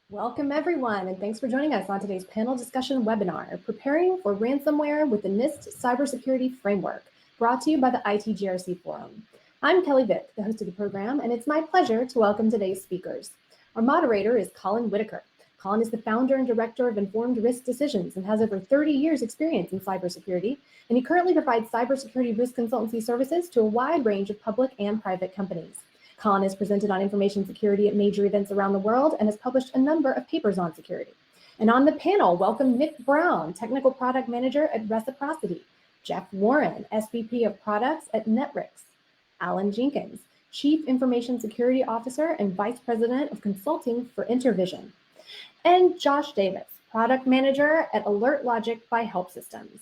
Welcome everyone, and thanks for joining us on today's panel discussion webinar, Preparing for Ransomware with the NIST Cybersecurity Framework, brought to you by the ITGRC Forum. I'm Kelly Vick, the host of the program, and it's my pleasure to welcome today's speakers. Our moderator is Colin Whitaker. Colin is the founder and director of Informed Risk Decisions and has over 30 years experience in cybersecurity, and he currently provides cybersecurity risk consultancy services to a wide range of public and private companies. Colin has presented on information security at major events around the world and has published a number of papers on security. And on the panel, welcome Nick Brown, Technical Product Manager at Reciprocity, Jeff Warren, SVP of Products at Netrix, Alan Jenkins, Chief Information Security Officer and Vice President of Consulting for InterVision, and Josh Davis, Product Manager at Alert Logic by Help Systems.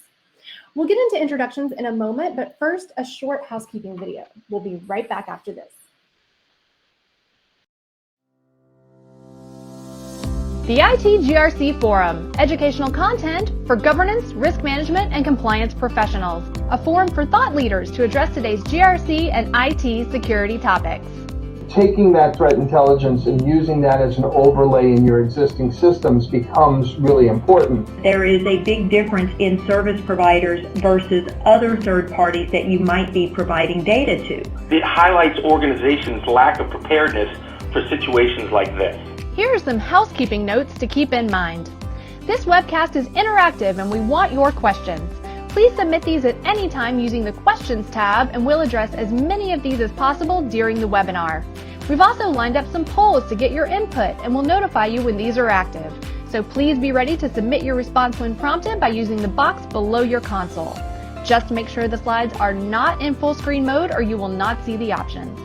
We'll get into introductions in a moment, but first, a short housekeeping video. We'll be right back after this. The ITGRC Forum, educational content for governance, risk management, and compliance professionals. A forum for thought leaders to address today's GRC and IT security topics. Taking that threat intelligence and using that as an overlay in your existing systems becomes really important. There is a big difference in service providers versus other third parties that you might be providing data to. It highlights organizations' lack of preparedness for situations like this. Here are some housekeeping notes to keep in mind. This webcast is interactive and we want your questions. Please submit these at any time using the Questions tab, and we'll address as many of these as possible during the webinar. We've also lined up some polls to get your input, and we'll notify you when these are active. So please be ready to submit your response when prompted by using the box below your console. Just make sure the slides are not in full screen mode or you will not see the options.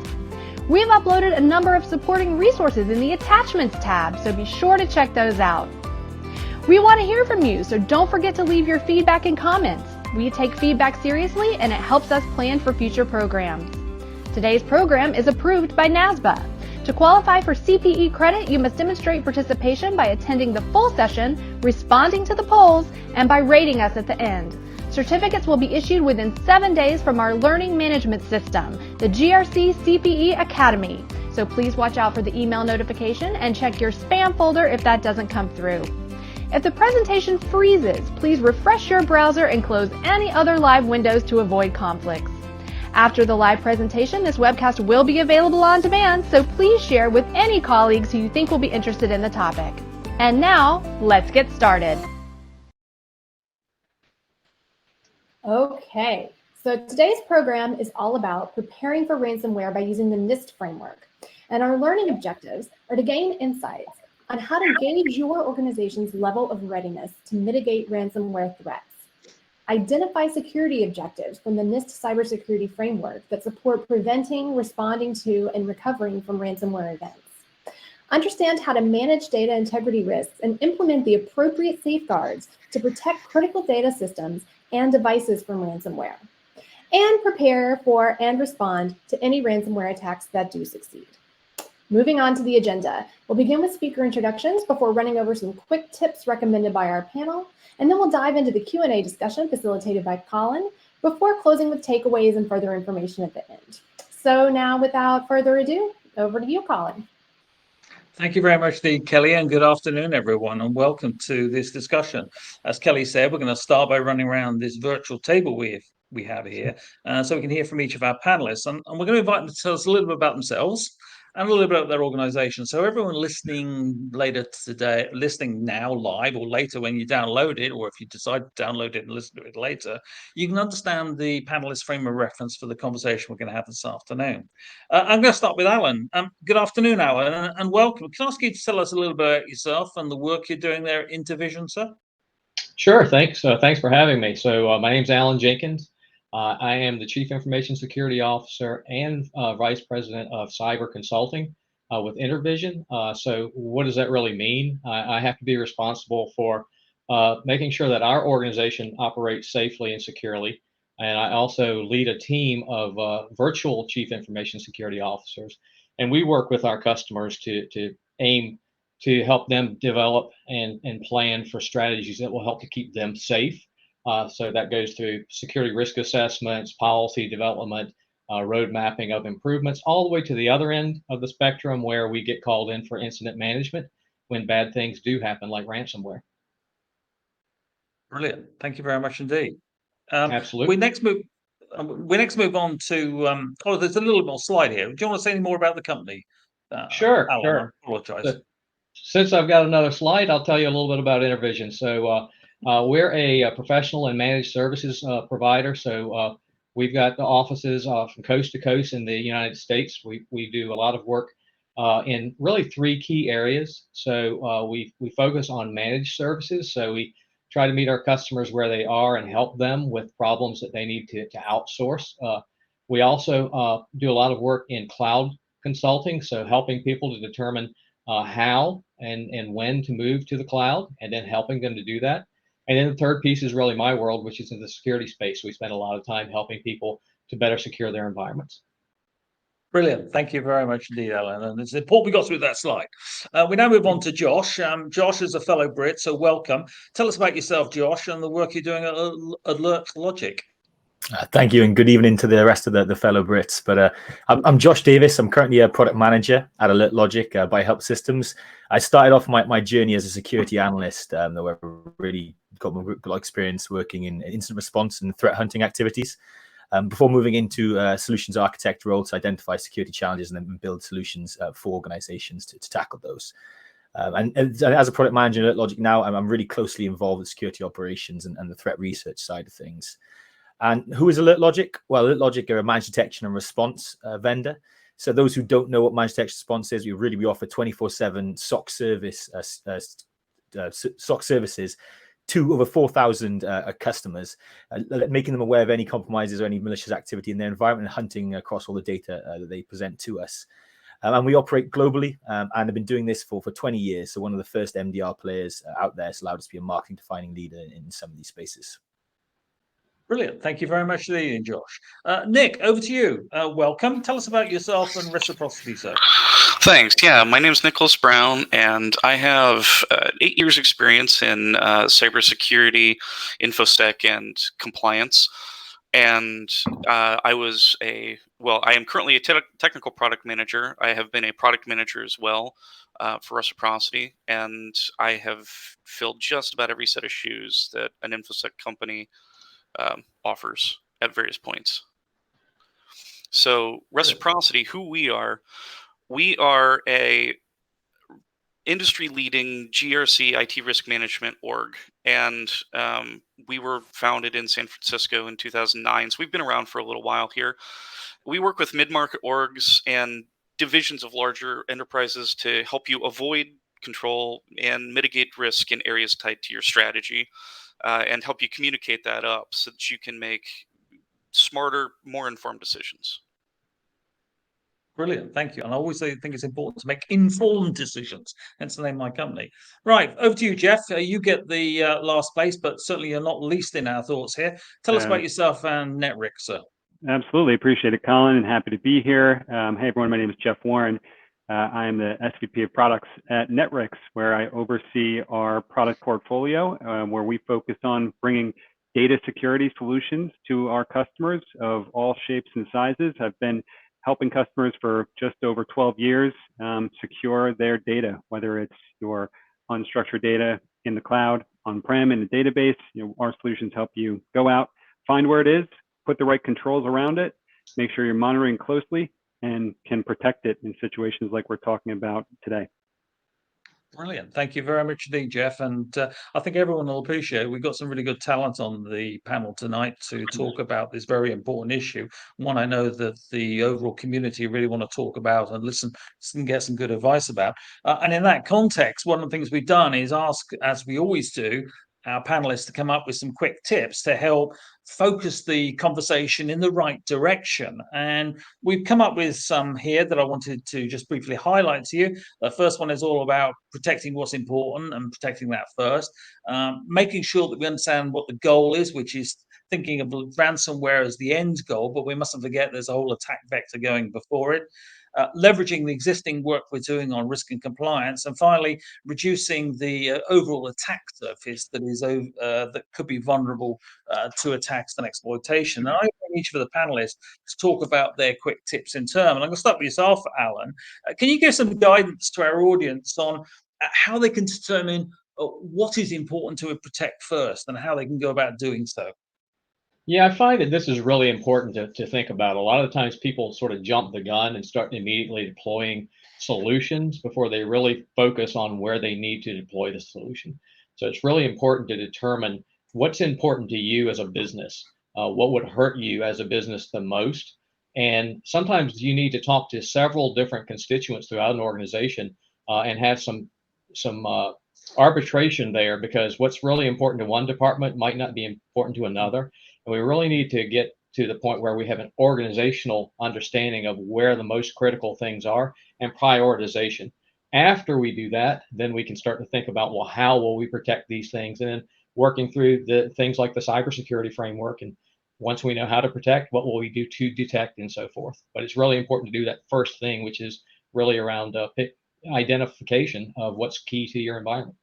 We've uploaded a number of supporting resources in the Attachments tab, so be sure to check those out. We want to hear from you, so don't forget to leave your feedback and comments. We take feedback seriously and it helps us plan for future programs. Today's program is approved by NASBA. To qualify for CPE credit, you must demonstrate participation by attending the full session, responding to the polls, and by rating us at the end. Certificates will be issued within 7 days from our learning management system, the GRC CPE Academy. So please watch out for the email notification and check your spam folder if that doesn't come through. If the presentation freezes, please refresh your browser and close any other live windows to avoid conflicts. After the live presentation, this webcast will be available on demand, so please share with any colleagues who you think will be interested in the topic. And now, let's get started. Okay, so today's program is all about preparing for ransomware by using the NIST framework. And our learning objectives are to gain insights on how to gauge your organization's level of readiness to mitigate ransomware threats. Identify security objectives from the NIST Cybersecurity Framework that support preventing, responding to, and recovering from ransomware events. Understand how to manage data integrity risks and implement the appropriate safeguards to protect critical data systems and devices from ransomware, and prepare for and respond to any ransomware attacks that do succeed. Moving on to the agenda, we'll begin with speaker introductions before running over some quick tips recommended by our panel, and then we'll dive into the Q&A discussion facilitated by Colin before closing with takeaways and further information at the end. So now, without further ado, over to you, Colin. Thank you very much, Kelly, and good afternoon, everyone, and welcome to this discussion. As Kelly said, we're going to start by running around this virtual table we have here, so we can hear from each of our panelists, and we're going to invite them to tell us a little bit about themselves and a little bit about their organization. So everyone listening later today, listening now live or later when you download it, or if you decide to download it and listen to it later, you can understand the panelist frame of reference for the conversation we're going to have this afternoon. I'm going to start with Alan. Good afternoon, Alan, and welcome. Can I ask you to tell us a little bit about yourself and the work you're doing there at InterVision, sir? Sure, thanks. Thanks for having me. So my name's Alan Jenkins. I am the Chief Information Security Officer and Vice President of Cyber Consulting with InterVision. So what does that really mean? I have to be responsible for making sure that our organization operates safely and securely. And I also lead a team of virtual Chief Information Security Officers. And we work with our customers to aim to help them develop and plan for strategies that will help to keep them safe. So that goes through security risk assessments, policy development, road mapping of improvements, all the way to the other end of the spectrum where we get called in for incident management when bad things do happen, like ransomware. Brilliant. Thank you very much indeed. We Absolutely. next move on to. There's a little more slide here. Do you want to say any more about the company? Sure, Alan, sure. I apologize. So, since I've got another slide, I'll tell you a little bit about InterVision. So we're a professional and managed services provider. So we've got the offices from coast to coast in the United States. We do a lot of work in really three key areas. So we focus on managed services. So we try to meet our customers where they are and help them with problems that they need to outsource. We also do a lot of work in cloud consulting, so helping people to determine how and when to move to the cloud, and then helping them to do that. And then the third piece is really my world, which is in the security space. We spend a lot of time helping people to better secure their environments. Brilliant. Thank you very much indeed, Alan. And it's important we got through that slide. We now move on to Josh. Josh is a fellow Brit, so welcome. Tell us about yourself, Josh, and the work you're doing at Alert Logic. Thank you, and good evening to the rest of the fellow Brits. But I'm Josh Davis. I'm currently a product manager at Alert Logic by Help Systems. I started off my journey as a security analyst, though I've really got a lot of experience working in incident response and threat hunting activities. Before moving into solutions architect role to identify security challenges and then build solutions for organizations to tackle those. And as a product manager at Alert Logic now, I'm really closely involved with security operations and the threat research side of things. And who is Alert Logic? Well, Alert Logic are a managed detection and response vendor. So those who don't know what managed detection response is, we offer 24/7 SOC service, SOC services to over 4,000 customers, making them aware of any compromises or any malicious activity in their environment and hunting across all the data that they present to us. And we operate globally and have been doing this for 20 years. So one of the first MDR players out there has allowed us to be a marketing defining leader in some of these spaces. Brilliant. Thank you very much indeed, Josh. Nick, over to you. Welcome. Tell us about yourself and reciprocity, sir. Thanks. Yeah, my name is Nicholas Brown, and I have 8 years experience in cybersecurity, infosec, and compliance. And I am currently a technical product manager. I have been a product manager as well for reciprocity, and I have filled just about every set of shoes that an infosec company offers at various points. So reciprocity, who we are a industry-leading GRC IT risk management org, and we were founded in San Francisco in 2009. So we've been around for a little while here. We work with mid-market orgs and divisions of larger enterprises to help you avoid, control, and mitigate risk in areas tied to your strategy. And help you communicate that up so that you can make smarter, more informed decisions. Brilliant, thank you. And I always think it's important to make informed decisions. Hence the name of my company. Right, over to you, Jeff. You get the last place, but certainly you're not least in our thoughts here. Tell us about yourself and Netric, sir. Absolutely, appreciate it, Colin, and happy to be here. Hey, everyone, my name is Jeff Warren. I am the SVP of products at Netric, where I oversee our product portfolio, where we focus on bringing data security solutions to our customers of all shapes and sizes. I've been helping customers for just over 12 years secure their data, whether it's your unstructured data in the cloud, on-prem, in a database. Our solutions help you go out, find where it is, put the right controls around it, make sure you're monitoring closely, and can protect it in situations like we're talking about today. Brilliant. Thank you very much indeed, Jeff. And I think everyone will appreciate it. We've got some really good talent on the panel tonight to talk about this very important issue. One I know that the overall community really want to talk about and listen and get some good advice about. And in that context, one of the things we've done is ask, as we always do, our panelists to come up with some quick tips to help focus the conversation in the right direction. And we've come up with some here that I wanted to just briefly highlight to you. The first one is all about protecting what's important and protecting that first, making sure that we understand what the goal is, which is thinking of ransomware as the end goal, but we mustn't forget there's a whole attack vector going before it. leveraging the existing work we're doing on risk and compliance, and finally reducing the overall attack surface that could be vulnerable to attacks and exploitation. And I want each of the panelists to talk about their quick tips in turn. And I'm going to start with yourself, Alan. Can you give some guidance to our audience on how they can determine what is important to protect first and how they can go about doing so? Yeah, I find that this is really important to think about. A lot of the times people sort of jump the gun and start immediately deploying solutions before they really focus on where they need to deploy the solution. So it's really important to determine what's important to you as a business, what would hurt you as a business the most. And sometimes you need to talk to several different constituents throughout an organization and have some arbitration there, because what's really important to one department might not be important to another. And we really need to get to the point where we have an organizational understanding of where the most critical things are and prioritization. After we do that, then we can start to think about, well, how will we protect these things? And then working through the things like the cybersecurity framework. And once we know how to protect, what will we do to detect and so forth? But it's really important to do that first thing, which is really around identification of what's key to your environment.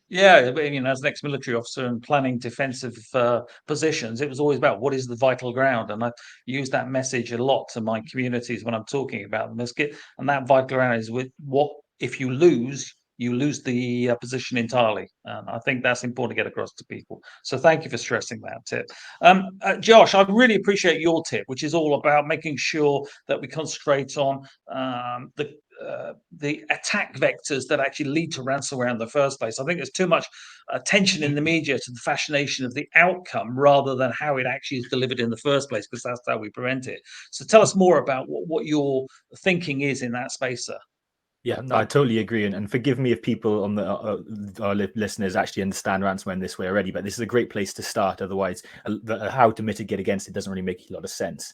Yeah, I mean, as an ex-military officer and planning defensive positions, it was always about what is the vital ground, and I use that message a lot to my communities when I'm talking about them. And that vital ground is with what if you lose the position entirely. And I think that's important to get across to people. So thank you for stressing that tip. Josh, I really appreciate your tip, which is all about making sure that we concentrate on the attack vectors that actually lead to ransomware in the first place. I think there's too much attention in the media to the fascination of the outcome rather than how it actually is delivered in the first place, because that's how we prevent it. So tell us more about what your thinking is in that space, sir. Yeah, no, I totally agree. And forgive me if people on our listeners actually understand ransomware in this way already, but this is a great place to start. Otherwise, how to mitigate against it doesn't really make a lot of sense.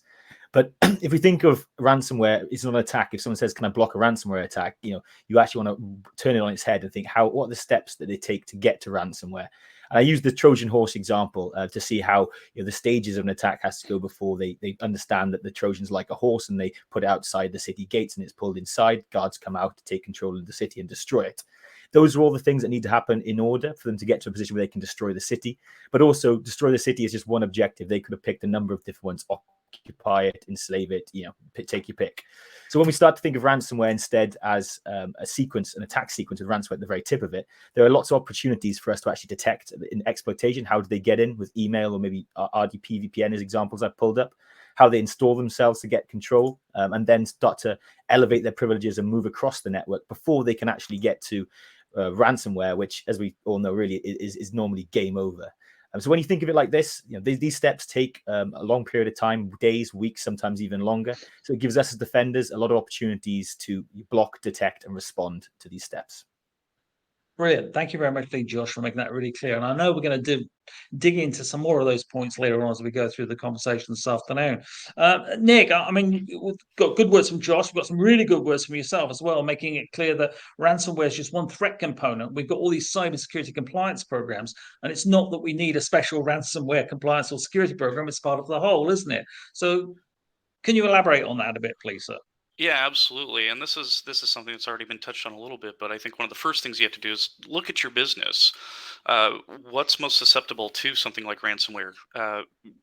But if we think of ransomware, it's not an attack. If someone says, "Can I block a ransomware attack?" You actually want to turn it on its head and think, what are the steps that they take to get to ransomware? And I use the Trojan horse example to see how the stages of an attack has to go before they understand that the Trojan's like a horse, and they put it outside the city gates and it's pulled inside. Guards come out to take control of the city and destroy it. Those are all the things that need to happen in order for them to get to a position where they can destroy the city. But also, destroy the city is just one objective. They could have picked a number of different ones: occupy it, enslave it, take your pick. So when we start to think of ransomware instead as a sequence, an attack sequence with ransomware at the very tip of it, there are lots of opportunities for us to actually detect in exploitation. How do they get in with email or maybe RDP, VPN as examples I've pulled up? How they install themselves to get control, and then start to elevate their privileges and move across the network before they can actually get to ransomware, which, as we all know, really is normally game over. So when you think of it like this, these steps take a long period of time, days, weeks, sometimes even longer. So it gives us as defenders a lot of opportunities to block, detect, and respond to these steps. Brilliant. Thank you very much, Josh, for making that really clear. And I know we're going to dig into some more of those points later on as we go through the conversation this afternoon. Nick, I mean, we've got good words from Josh. We've got some really good words from yourself as well, making it clear that ransomware is just one threat component. We've got all these cybersecurity compliance programs, and it's not that we need a special ransomware compliance or security program. It's part of the whole, isn't it? So can you elaborate on that a bit, please, sir? Yeah, absolutely. And this is something that's already been touched on a little bit, but I think one of the first things you have to do is look at your business. What's most susceptible to something like ransomware?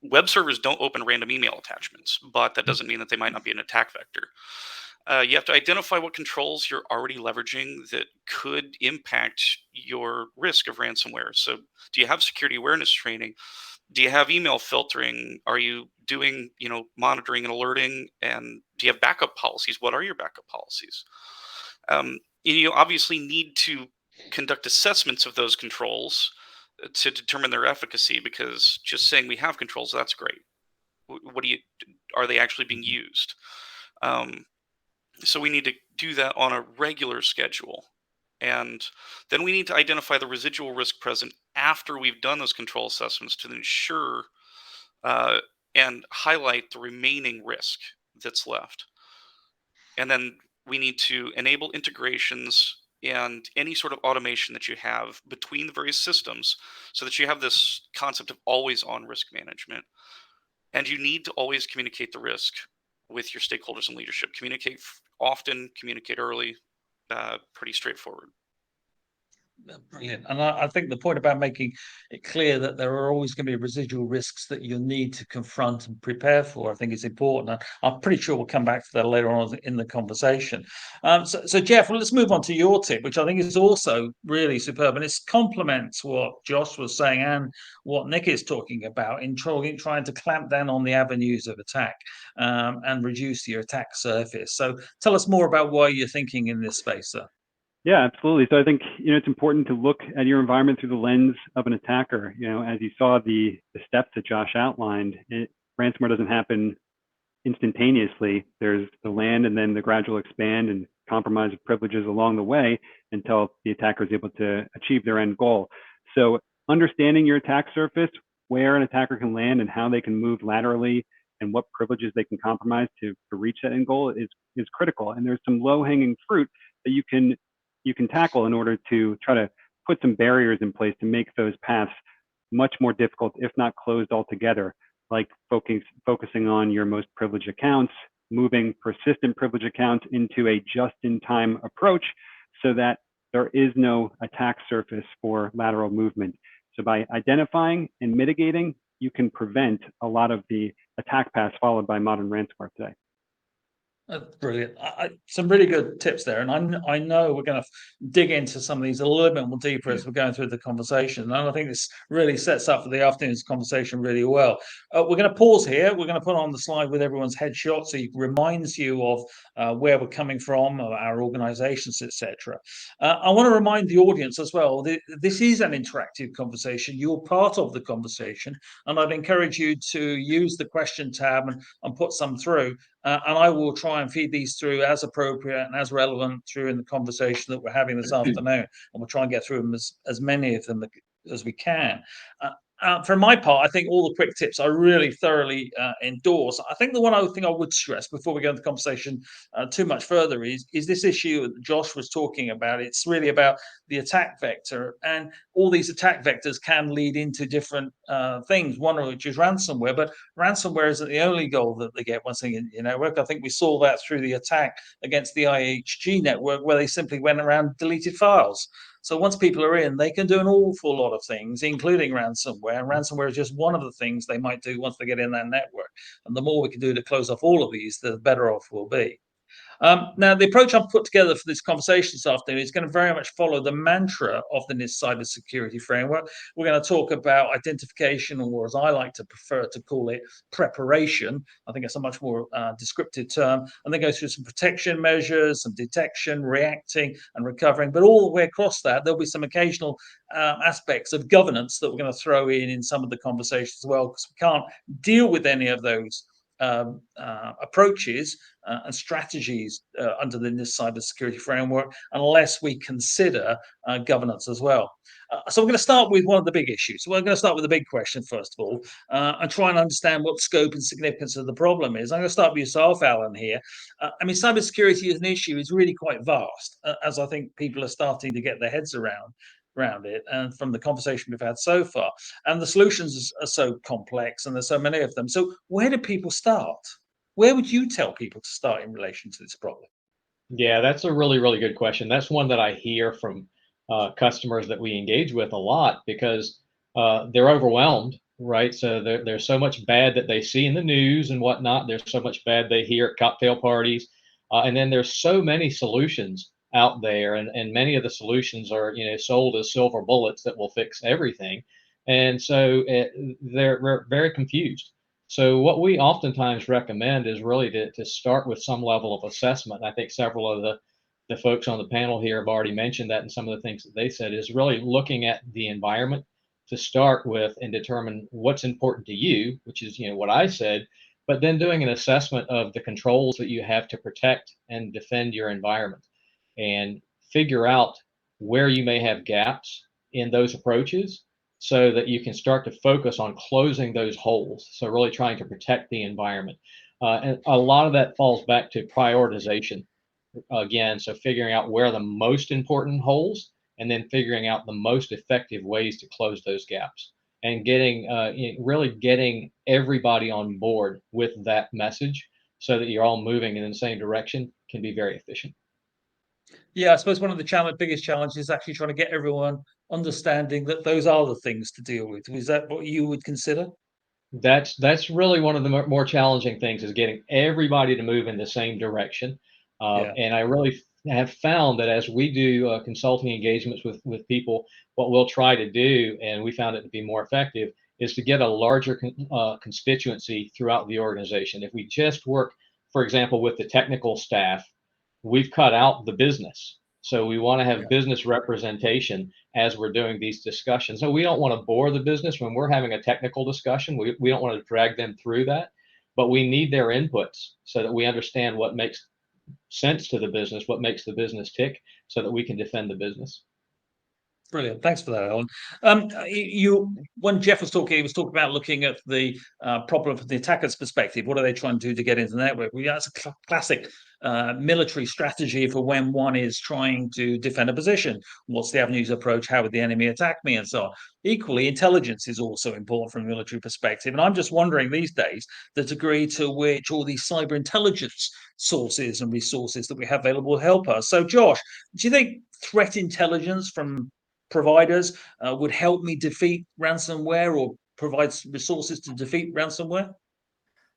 Web servers don't open random email attachments, but that doesn't mean that they might not be an attack vector. You have to identify what controls you're already leveraging that could impact your risk of ransomware. So, do you have security awareness training? Do you have email filtering? Are you doing, monitoring and alerting? And do you have backup policies? What are your backup policies? You obviously need to conduct assessments of those controls to determine their efficacy, because just saying we have controls, that's great. Are they actually being used? So we need to do that on a regular schedule. And then we need to identify the residual risk present after we've done those control assessments to ensure and highlight the remaining risk that's left. And then we need to enable integrations and any sort of automation that you have between the various systems so that you have this concept of always on risk management. And you need to always communicate the risk with your stakeholders and leadership. Communicate often, communicate early, pretty straightforward. Brilliant. And I think the point about making it clear that there are always going to be residual risks that you'll need to confront and prepare for, I think is important. I'm pretty sure we'll come back to that later on in the conversation. So Jeff, well, let's move on to your tip, which I think is also really superb. And it complements what Josh was saying and what Nick is talking about in trying to clamp down on the avenues of attack and reduce your attack surface. So tell us more about why you're thinking in this space, sir. Yeah, absolutely. So I think, it's important to look at your environment through the lens of an attacker. As you saw the steps that Josh outlined, ransomware doesn't happen instantaneously. There's the land and then the gradual expand and compromise of privileges along the way until the attacker is able to achieve their end goal. So understanding your attack surface, where an attacker can land and how they can move laterally and what privileges they can compromise to reach that end goal is critical. And there's some low-hanging fruit that you can tackle in order to try to put some barriers in place to make those paths much more difficult, if not closed altogether, like focusing on your most privileged accounts, moving persistent privileged accounts into a just-in-time approach so that there is no attack surface for lateral movement. So by identifying and mitigating, you can prevent a lot of the attack paths followed by modern ransomware today. That's brilliant. Some really good tips there. And I know we're going to dig into some of these a little bit more deeper as we're going through the conversation. And I think this really sets up for the afternoon's conversation really well. We're going to pause here. We're going to put on the slide with everyone's headshot so it reminds you of where we're coming from, our organizations, etc. I want to remind the audience as well, this is an interactive conversation. You're part of the conversation. And I'd encourage you to use the question tab and put some through. And I will try and feed these through as appropriate and as relevant through in the conversation that we're having this afternoon. And we'll try and get through them as many of them as we can. For my part, I think all the quick tips I really thoroughly endorse. I think the one other thing I would stress before we go into the conversation too much further is this issue that Josh was talking about. It's really about the attack vector, and all these attack vectors can lead into different things, one of which is ransomware, but ransomware isn't the only goal that they get once they get in your network. I think we saw that through the attack against the ITGRC network, where they simply went around and deleted files. So once people are in, they can do an awful lot of things, including ransomware. And ransomware is just one of the things they might do once they get in that network. And the more we can do to close off all of these, the better off we'll be. Now, the approach I've put together for this conversation this afternoon is going to very much follow the mantra of the NIST Cybersecurity Framework. We're going to talk about identification, or as I like to prefer to call it, preparation. I think it's a much more descriptive term. And then go through some protection measures, some detection, reacting, and recovering. But all the way across that, there'll be some occasional aspects of governance that we're going to throw in some of the conversations as well, because we can't deal with any of those approaches and strategies under the NIST Cybersecurity Framework unless we consider governance as well. So we're going to start with one of the big issues. We're going to start with the big question first of all, and try and understand what the scope and significance of the problem is. I'm going to start with yourself, Alan, here. I mean, cybersecurity as an issue is really quite vast, as I think people are starting to get their heads around it, and from the conversation we've had so far, and the solutions are so complex and there's so many of them. So where do people start? Where would you tell people to start in relation to this problem? Yeah, that's a really, really good question. That's one that I hear from customers that we engage with a lot, because they're overwhelmed, right? So there's so much bad that they see in the news and whatnot. There's so much bad they hear at cocktail parties. And then there's so many solutions out there, and many of the solutions are sold as silver bullets that will fix everything, and so they're very confused. So what we oftentimes recommend is really to start with some level of assessment. I think several of the folks on the panel here have already mentioned that, and some of the things that they said is really looking at the environment to start with and determine what's important to you, which is what I said, but then doing an assessment of the controls that you have to protect and defend your environment, and figure out where you may have gaps in those approaches so that you can start to focus on closing those holes. So really trying to protect the environment. And a lot of that falls back to prioritization again. So figuring out where are the most important holes, and then figuring out the most effective ways to close those gaps, and getting really getting everybody on board with that message so that you're all moving in the same direction can be very efficient. Yeah, I suppose one of the biggest challenges is actually trying to get everyone understanding that those are the things to deal with. Is that what you would consider? That's really one of the more challenging things, is getting everybody to move in the same direction. Yeah. And I really have found that as we do consulting engagements with people, what we'll try to do, and we found it to be more effective, is to get a larger constituency throughout the organization. If we just work, for example, with the technical staff, we've cut out the business. So we want to have business representation as we're doing these discussions. So we don't want to bore the business when we're having a technical discussion. We don't want to drag them through that, but we need their inputs so that we understand what makes sense to the business, what makes the business tick, so that we can defend the business. Brilliant. Thanks for that, Alan. When Jeff was talking, he was talking about looking at the problem from the attacker's perspective. What are they trying to do to get into the network? Well, that's a classic military strategy for when one is trying to defend a position. What's the avenues approach? How would the enemy attack me? And so on. Equally, intelligence is also important from a military perspective. And I'm just wondering these days the degree to which all these cyber intelligence sources and resources that we have available help us. So, Josh, do you think threat intelligence from providers would help me defeat ransomware, or provide resources to defeat ransomware?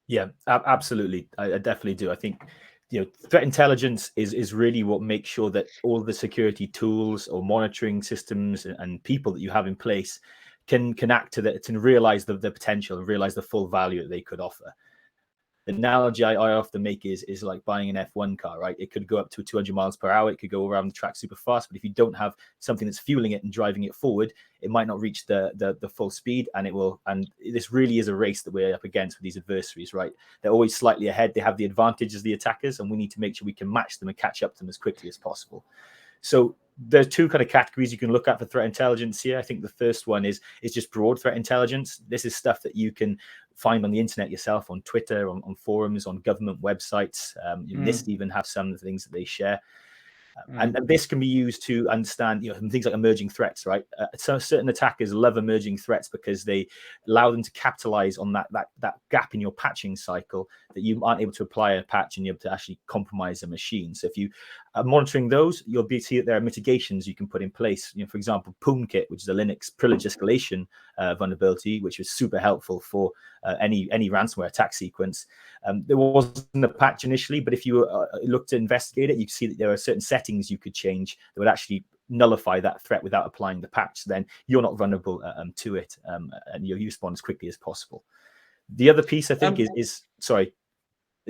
Yeah, absolutely. I definitely do. I think threat intelligence is really what makes sure that all the security tools or monitoring systems and people that you have in place can act to that, to realize the potential and realize the full value that they could offer. The analogy I often make is like buying an F1 car, right? It could go up to 200 miles per hour. It could go around the track super fast. But if you don't have something that's fueling it and driving it forward, it might not reach the full speed, and it will. And this really is a race that we're up against with these adversaries, right? They're always slightly ahead. They have the advantage as the attackers, and we need to make sure we can match them and catch up to them as quickly as possible. So there's two kind of categories you can look at for threat intelligence here. I think the first one is just broad threat intelligence. This is stuff that you can find on the internet yourself, on Twitter, on forums, on government websites. NIST even have some things that they share. And this can be used to understand, things like emerging threats, right? So certain attackers love emerging threats because they allow them to capitalize on that gap in your patching cycle, that you aren't able to apply a patch and you're able to actually compromise a machine. So if you are monitoring those, you'll see that there are mitigations you can put in place. For example, PwnKit, which is a Linux privilege escalation vulnerability, which was super helpful for any ransomware attack sequence. There wasn't a patch initially, but if you look to investigate it, you can see that there are certain settings you could change that would actually nullify that threat without applying the patch. Then you're not vulnerable to it, and you respond as quickly as possible. The other piece I think is sorry.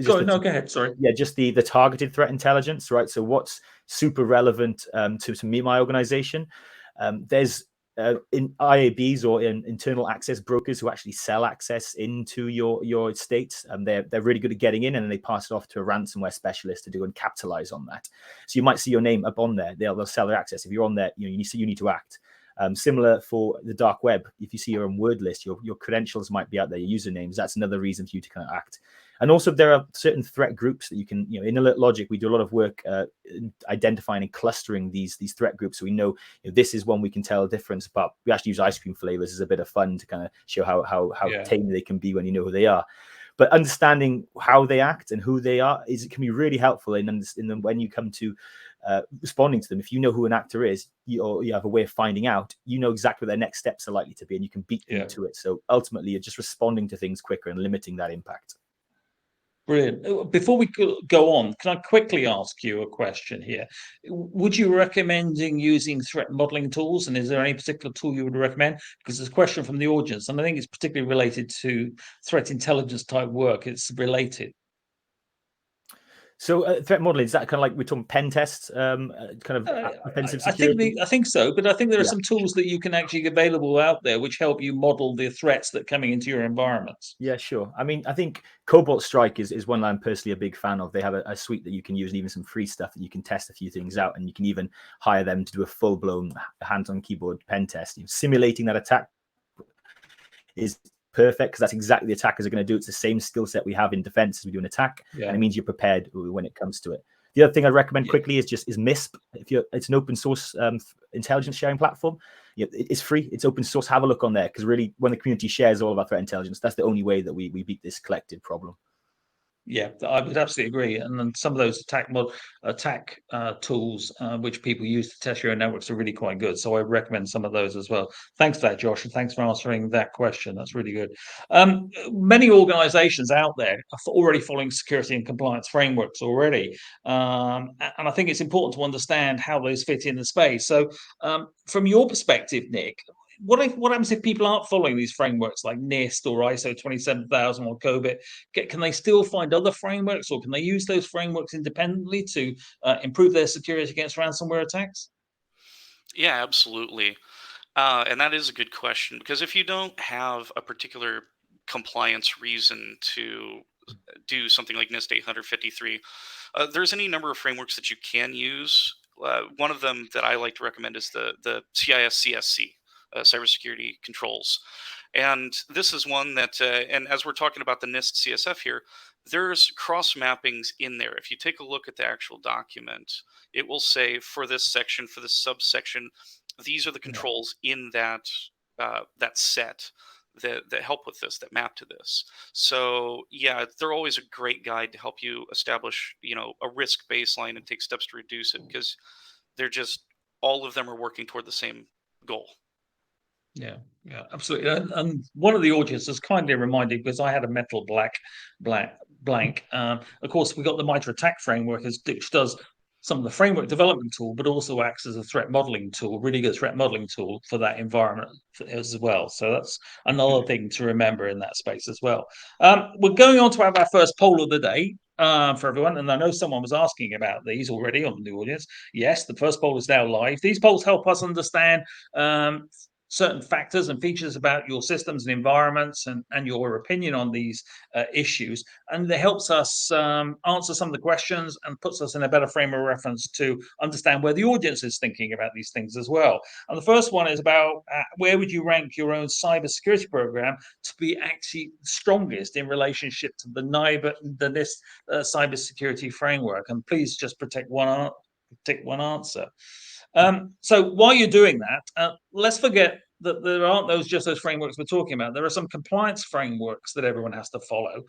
Go ahead. Sorry. Yeah, just the targeted threat intelligence, right? So what's super relevant to me, my organization? There's in IABs or in internal access brokers who actually sell access into your estates, and they're really good at getting in, and then they pass it off to a ransomware specialist to do and capitalize on that. So you might see your name up on there. They'll sell their access. If you're on there, you need to act. Similar for the dark web. If you see your own word list, your credentials might be out there, your usernames. That's another reason for you to kind of act. And also there are certain threat groups that you can, in Alert Logic, we do a lot of work identifying and clustering these threat groups. So we know, this is one we can tell a difference about. We actually use ice cream flavors as a bit of fun to kind of show how tame they can be when you know who they are. But understanding how they act and who they are it can be really helpful in when you come to responding to them. If you know who an actor is, you have a way of finding out, exactly what their next steps are likely to be, and you can beat them to it. So ultimately, you're just responding to things quicker and limiting that impact. Brilliant. Before we go on, can I quickly ask you a question here? Would you recommend using threat modeling tools? And is there any particular tool you would recommend? Because there's a question from the audience, and I think it's particularly related to threat intelligence type work. It's related. So threat modeling, is that kind of like we're talking pen tests, kind of offensive security? I think so, but I think there are some tools that you can actually get available out there which help you model the threats that are coming into your environments. Yeah, sure. I mean, I think Cobalt Strike is one that I'm personally a big fan of. They have a suite that you can use, and even some free stuff that you can test a few things out, and you can even hire them to do a full-blown hands-on keyboard pen test. Simulating that attack is perfect, because that's exactly the attackers are going to do. It's the same skill set we have in defense as we do in attack, and it means you're prepared when it comes to it. The other thing I'd recommend quickly is MISP. It's an open source intelligence sharing platform. It's free, it's open source. Have a look on there, because really, when the community shares all of our threat intelligence, that's the only way that we beat this collective problem. Yeah, I would absolutely agree. And then some of those attack tools which people use to test your own networks are really quite good. So I recommend some of those as well. Thanks for that, Josh, and thanks for answering that question. That's really good. Many organizations out there are already following security and compliance frameworks already. And I think it's important to understand how those fit in the space. So from your perspective, Nick, what happens if people aren't following these frameworks like NIST or ISO 27000 or COBIT? Can they still find other frameworks, or can they use those frameworks independently to improve their security against ransomware attacks? Yeah, absolutely. And that is a good question, because if you don't have a particular compliance reason to do something like NIST 853, there's any number of frameworks that you can use. One of them that I like to recommend is the CISC, cybersecurity controls. And this is one that, and as we're talking about the NIST CSF here, there's cross mappings in there. If you take a look at the actual document, it will say for this section, for this subsection, these are the controls in that that set that help with this, that map to this. So yeah, they're always a great guide to help you establish, a risk baseline and take steps to reduce it, because they're just, all of them are working toward the same goal. Yeah, yeah, absolutely. And one of the audiences kindly reminded, because I had a mental blank. Of course, we got the MITRE ATT&CK framework, which does some of the framework development tool, but also acts as a threat modeling tool, really good threat modeling tool for that environment as well. So that's another thing to remember in that space as well. We're going on to have our first poll of the day. For everyone, and I know someone was asking about these already on the audience. Yes, the first poll is now live. These polls help us understand certain factors and features about your systems and environments, and your opinion on these issues. And it helps us answer some of the questions and puts us in a better frame of reference to understand where the audience is thinking about these things as well. And the first one is about where would you rank your own cybersecurity program to be actually strongest in relationship to the NIST Cybersecurity Framework? And please just pick one answer. So while you're doing that, let's forget that there aren't just those frameworks we're talking about. There are some compliance frameworks that everyone has to follow,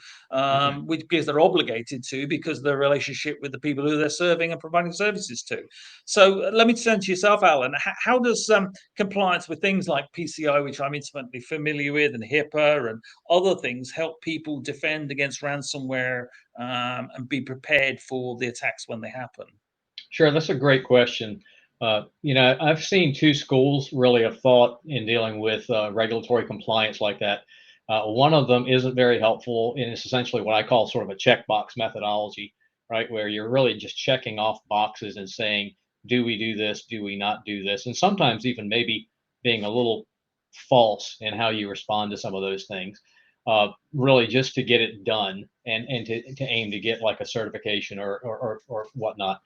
which because they're obligated to, because of their relationship with the people who they're serving and providing services to. So let me turn to yourself, Alan. How does compliance with things like PCI, which I'm intimately familiar with, and HIPAA and other things, help people defend against ransomware and be prepared for the attacks when they happen? Sure, that's a great question. I've seen two schools really of thought in dealing with regulatory compliance like that. One of them isn't very helpful, and it's essentially what I call sort of a checkbox methodology, right? Where you're really just checking off boxes and saying, do we do this? Do we not do this? And sometimes even maybe being a little false in how you respond to some of those things, really just to get it done and to aim to get like a certification or whatnot.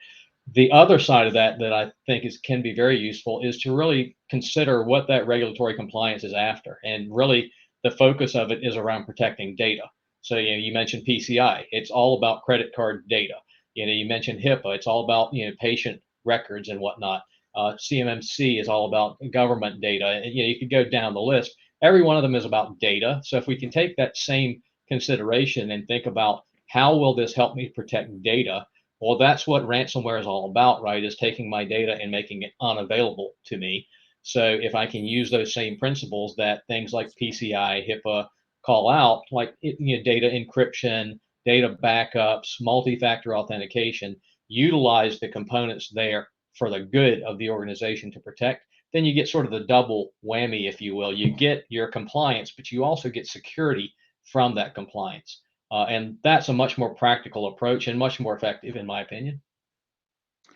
The other side of that I think can be very useful is to really consider what that regulatory compliance is after. And really the focus of it is around protecting data. So, you mentioned PCI, it's all about credit card data. You mentioned HIPAA, it's all about, patient records and whatnot. CMMC is all about government data. And, you could go down the list. Every one of them is about data. So if we can take that same consideration and think about how will this help me protect data? Well, that's what ransomware is all about, right? Is taking my data and making it unavailable to me. So if I can use those same principles that things like PCI, HIPAA call out, like data encryption, data backups, multi-factor authentication, utilize the components there for the good of the organization to protect, then you get sort of the double whammy, if you will. You get your compliance, but you also get security from that compliance. And that's a much more practical approach and much more effective, in my opinion.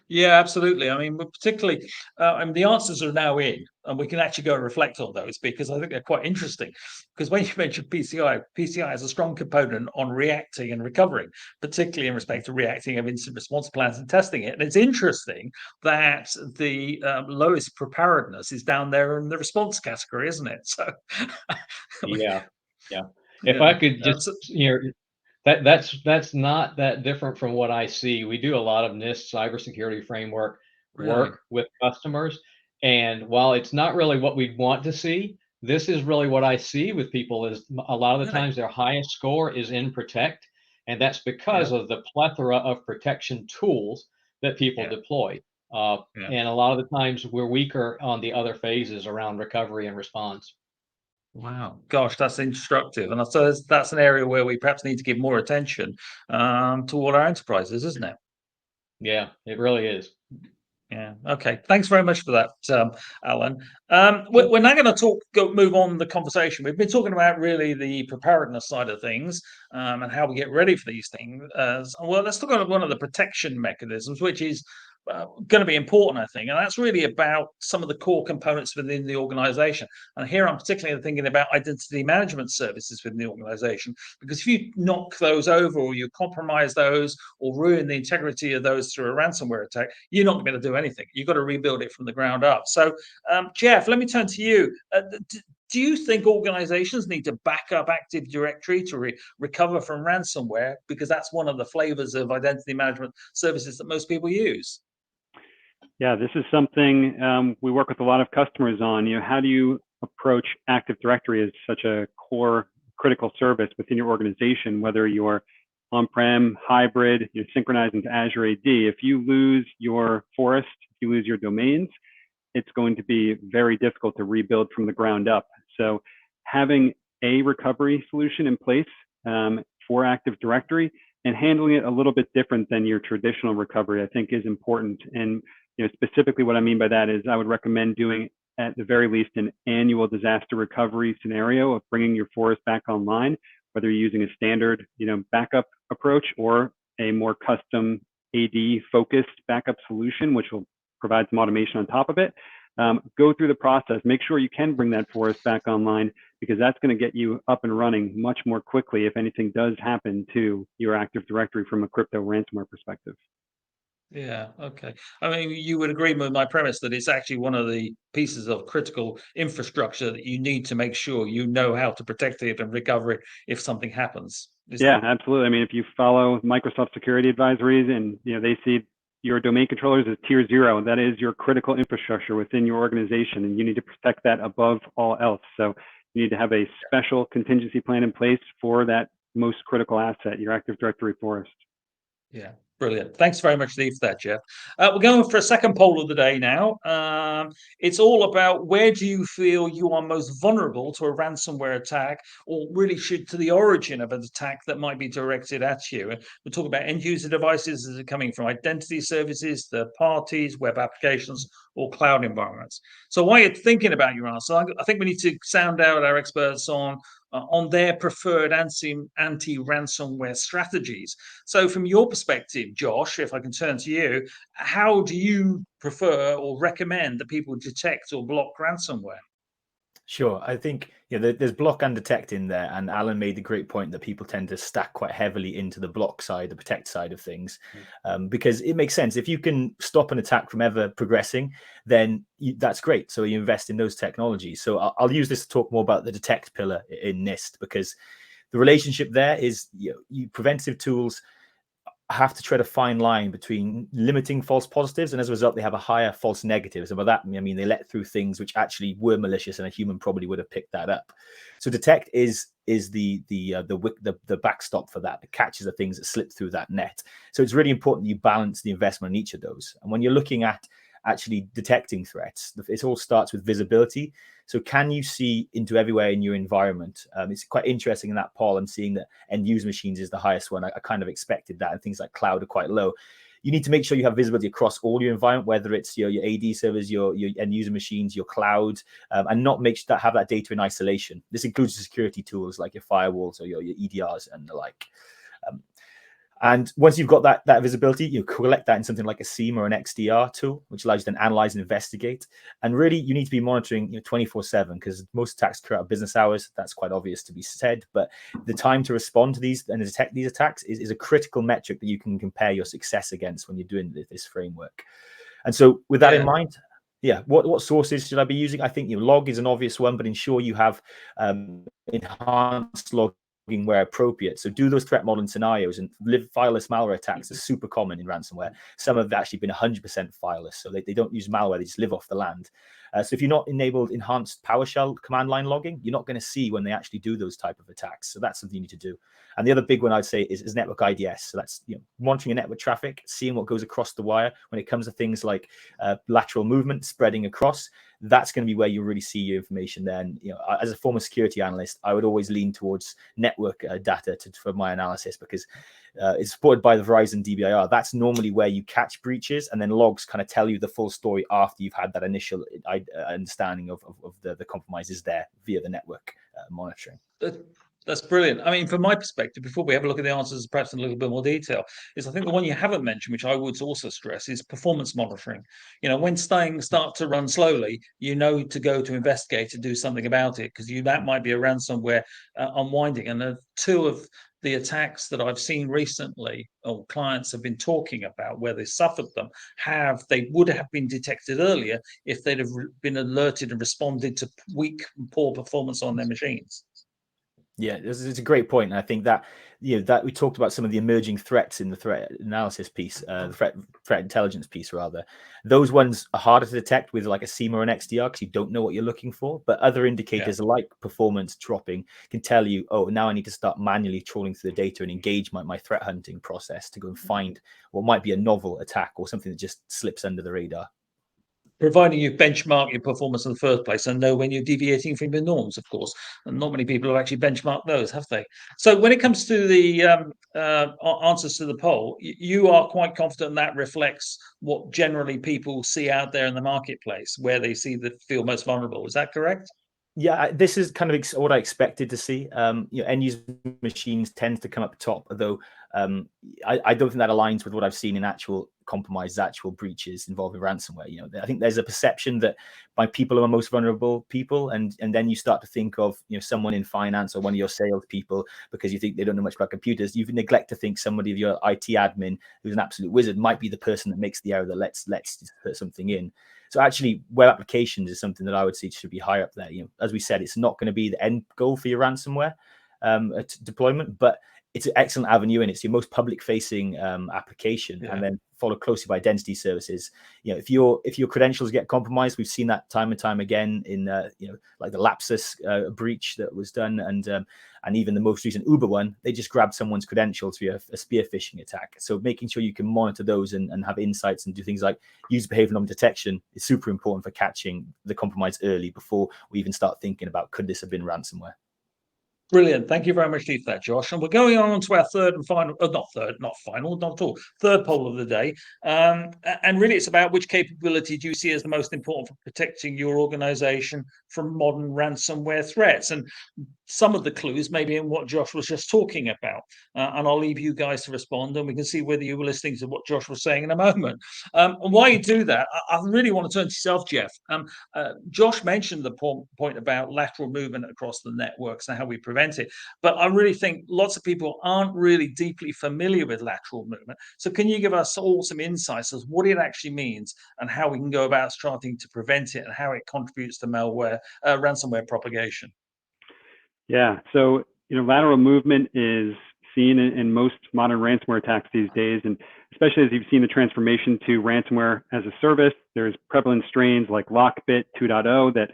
Yeah, absolutely. I mean, particularly, the answers are now in, and we can actually go and reflect on those, because I think they're quite interesting. Because when you mentioned PCI has a strong component on reacting and recovering, particularly in respect to reacting of incident response plans and testing it. And it's interesting that the lowest preparedness is down there in the response category, isn't it? So, Yeah. If I could just, that's not that different from what I see. We do a lot of NIST cybersecurity framework work with customers. And while it's not really what we want to see, this is really what I see with people is a lot of the times their highest score is in protect. And that's because of the plethora of protection tools that people deploy. And a lot of the times we're weaker on the other phases around recovery and response. Wow, gosh, that's instructive. And so that's an area where we perhaps need to give more attention to all our enterprises, isn't it? Yeah, it really is. Yeah. Okay. Thanks very much for that, Alan. We're now going to move on the conversation. We've been talking about really the preparedness side of things and how we get ready for these things. Well, let's talk about one of the protection mechanisms, which is going to be important, I think, and that's really about some of the core components within the organization. And here I'm particularly thinking about identity management services within the organization, because if you knock those over or you compromise those or ruin the integrity of those through a ransomware attack, you're not going to do anything. You've got to rebuild it from the ground up. So, Jeff, let me turn to you. Do you think organizations need to back up Active Directory to recover from ransomware? Because that's one of the flavors of identity management services that most people use. Yeah, this is something we work with a lot of customers on. How do you approach Active Directory as such a core critical service within your organization, whether you're on-prem, hybrid, you're synchronized into Azure AD. If you lose your forest, if you lose your domains, it's going to be very difficult to rebuild from the ground up. So having a recovery solution in place for Active Directory and handling it a little bit different than your traditional recovery, I think is important. And specifically what I mean by that is I would recommend doing, at the very least, an annual disaster recovery scenario of bringing your forest back online, whether you're using a standard, backup approach or a more custom AD-focused backup solution, which will provide some automation on top of it. Go through the process, make sure you can bring that forest back online, because that's going to get you up and running much more quickly if anything does happen to your Active Directory from a crypto ransomware perspective. Yeah, okay. I mean, you would agree with my premise that it's actually one of the pieces of critical infrastructure that you need to make sure you know how to protect it and recover it if something happens. Yeah, absolutely. I mean, if you follow Microsoft security advisories and they see your domain controllers as tier 0, that is your critical infrastructure within your organization, and you need to protect that above all else. So you need to have a special contingency plan in place for that most critical asset, your Active Directory forest. Yeah. Brilliant. Thanks very much, Steve, for that, Jeff. We're going for a second poll of the day now. It's all about, where do you feel you are most vulnerable to a ransomware attack, or really to the origin of an attack that might be directed at you? We're talking about end user devices. Is it coming from identity services, third parties, web applications, or cloud environments? So while you're thinking about your answer, I think we need to sound out our experts on their preferred anti-ransomware strategies. So from your perspective, Josh, if I can turn to you, how do you prefer or recommend that people detect or block ransomware? Sure. I think there's block and detect in there, and Alan made the great point that people tend to stack quite heavily into the block side, the protect side of things, because it makes sense. If you can stop an attack from ever progressing, then that's great. So you invest in those technologies. So I'll use this to talk more about the detect pillar in NIST, because the relationship there is preventive tools have to tread a fine line between limiting false positives, and as a result they have a higher false negatives. And by that I mean they let through things which actually were malicious, and a human probably would have picked that up. So detect is the backstop for that. It catches the things that slip through that net. So it's really important that you balance the investment in each of those. And when you're looking at actually detecting threats, it all starts with visibility. So can you see into everywhere in your environment? It's quite interesting in that poll. I'm seeing that end user machines is the highest one. I kind of expected that, and things like cloud are quite low. You need to make sure you have visibility across all your environment, whether it's your AD servers, your end user machines, your cloud, and not have that data in isolation. This includes security tools like your firewalls or your EDRs and the like. And once you've got that visibility, you collect that in something like a SIEM or an XDR tool, which allows you to analyze and investigate. And really, you need to be monitoring 24/7, because most attacks occur out of business hours. That's quite obvious to be said. But the time to respond to these and detect these attacks is a critical metric that you can compare your success against when you're doing this framework. And so with that in mind, what sources should I be using? I think log is an obvious one, but ensure you have enhanced log where appropriate. So do those threat modeling scenarios, and fileless malware attacks are super common in ransomware. Some have actually been 100% fileless, so they don't use malware, they just live off the land. So if you're not enabled enhanced PowerShell command line logging, you're not going to see when they actually do those type of attacks. So that's something you need to do. And the other big one I'd say is network IDS. So that's monitoring your network traffic, seeing what goes across the wire. When it comes to things like lateral movement spreading across, that's going to be where you really see your information. Then, as a former security analyst, I would always lean towards network data for my analysis, because it's supported by the Verizon DBIR. That's normally where you catch breaches, and then logs kind of tell you the full story after you've had that initial understanding of the compromises there via the network monitoring. That's brilliant. I mean, from my perspective, before we have a look at the answers, perhaps in a little bit more detail, is I think the one you haven't mentioned, which I would also stress, is performance monitoring. When things start to run slowly, to go to investigate and do something about it, because that might be a ransomware unwinding. And two of the attacks that I've seen recently, or clients have been talking about where they suffered them, they would have been detected earlier if they'd have been alerted and responded to weak and poor performance on their machines. Yeah, it's a great point. And I think that that we talked about some of the emerging threats in the threat analysis piece, the threat intelligence piece rather. Those ones are harder to detect with like a SEMA or an XDR, because you don't know what you're looking for. But other indicators like performance dropping can tell you, oh, now I need to start manually trawling through the data and engage my threat hunting process to go and find what might be a novel attack or something that just slips under the radar. Providing you benchmark your performance in the first place and know when you're deviating from your norms, of course. And not many people have actually benchmarked those, have they? So when it comes to the answers to the poll, you are quite confident that reflects what generally people see out there in the marketplace, where they feel most vulnerable. Is that correct? Yeah, this is kind of what I expected to see. End user machines tend to come up top, although I don't think that aligns with what I've seen in actual compromises, actual breaches involving ransomware. I think there's a perception that my people are the most vulnerable people, and then you start to think of someone in finance or one of your salespeople, because you think they don't know much about computers. You neglect to think somebody of your IT admin who's an absolute wizard might be the person that makes the error that lets put something in. So actually, web applications is something that I would say should be higher up there. As we said, it's not going to be the end goal for your ransomware deployment, but it's an excellent avenue, and it's your most public-facing application. And then followed closely by identity services. If your credentials get compromised, we've seen that time and time again in like the Lapsus breach that was done, and even the most recent Uber one. They just grabbed someone's credentials via a spear phishing attack. So making sure you can monitor those and have insights and do things like user behavior anomaly detection is super important for catching the compromise early, before we even start thinking about, could this have been ransomware? Brilliant. Thank you very much for that, Josh. And we're going on to our third and final, not final, not at all, third poll of the day. And really, it's about which capability do you see as the most important for protecting your organization from modern ransomware threats? And some of the clues may be in what Josh was just talking about. And I'll leave you guys to respond, and we can see whether you were listening to what Josh was saying in a moment. And while you do that, I really want to turn to yourself, Jeff. Josh mentioned the point about lateral movement across the networks and how we prevent it. But I really think lots of people aren't really deeply familiar with lateral movement. So can you give us all some insights as what it actually means and how we can go about starting to prevent it and how it contributes to ransomware propagation? Yeah, so lateral movement is seen in most modern ransomware attacks these days, and especially as you've seen the transformation to ransomware as a service. There's prevalent strains like Lockbit 2.0 that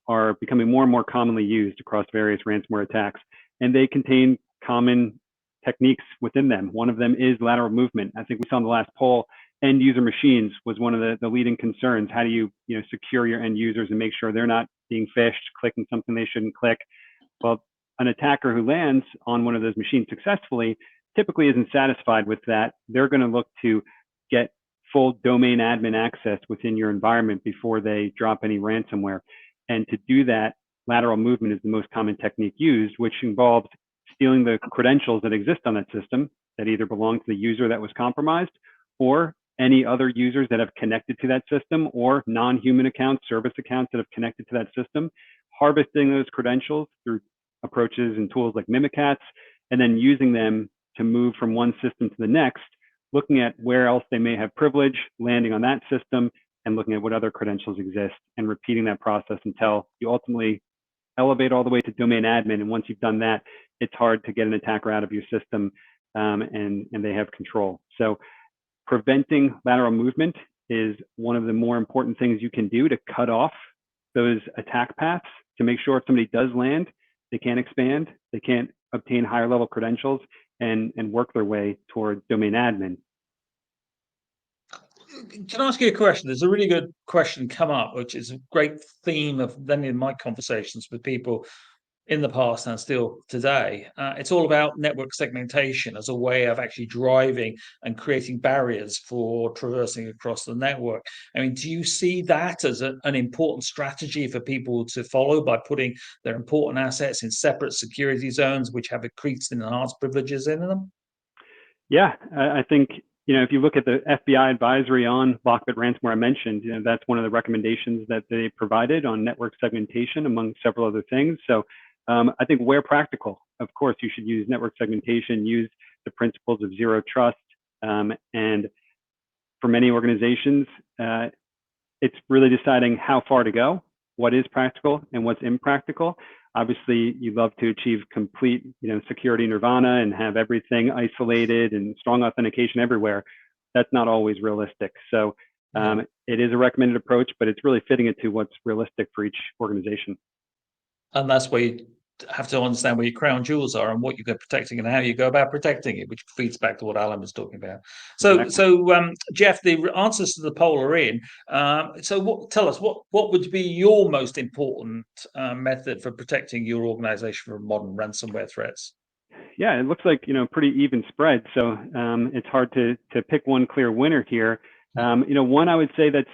are becoming more and more commonly used across various ransomware attacks, and they contain common techniques within them. One of them is lateral movement. I think we saw in the last poll, end user machines was one of the leading concerns. How do you secure your end users and make sure they're not being phished, clicking something they shouldn't click? Well, an attacker who lands on one of those machines successfully typically isn't satisfied with that. They're going to look to get full domain admin access within your environment before they drop any ransomware. And to do that, lateral movement is the most common technique used, which involves stealing the credentials that exist on that system that either belong to the user that was compromised or any other users that have connected to that system, or non-human accounts, service accounts that have connected to that system, harvesting those credentials through approaches and tools like Mimikatz, and then using them to move from one system to the next, looking at where else they may have privilege, landing on that system, and looking at what other credentials exist, and repeating that process until you ultimately elevate all the way to domain admin. And once you've done that, it's hard to get an attacker out of your system, and they have control. So preventing lateral movement is one of the more important things you can do to cut off those attack paths, to make sure if somebody does land, they can't expand, they can't obtain higher level credentials and work their way toward domain admin. Can I ask you a question? There's a really good question come up, which is a great theme of many of my conversations with people in the past and still today. It's all about network segmentation as a way of actually driving and creating barriers for traversing across the network. I mean, do you see that as an important strategy for people to follow by putting their important assets in separate security zones, which have increased and enhanced privileges in them? Yeah, I think, if you look at the FBI advisory on Lockbit ransomware I mentioned, that's one of the recommendations that they provided on network segmentation, among several other things. So I think where practical, of course, you should use network segmentation, use the principles of zero trust. And for many organizations, it's really deciding how far to go, what is practical and what's impractical. Obviously, you'd love to achieve complete, security nirvana and have everything isolated and strong authentication everywhere. That's not always realistic. So it is a recommended approach, but it's really fitting it to what's realistic for each organization. And that's where you have to understand where your crown jewels are and what you're protecting and how you go about protecting it, which feeds back to what Alan was talking about. So, Jeff, the answers to the poll are in. Tell us what would be your most important method for protecting your organization from modern ransomware threats? Yeah, it looks like pretty even spread. So it's hard to pick one clear winner here. One I would say that's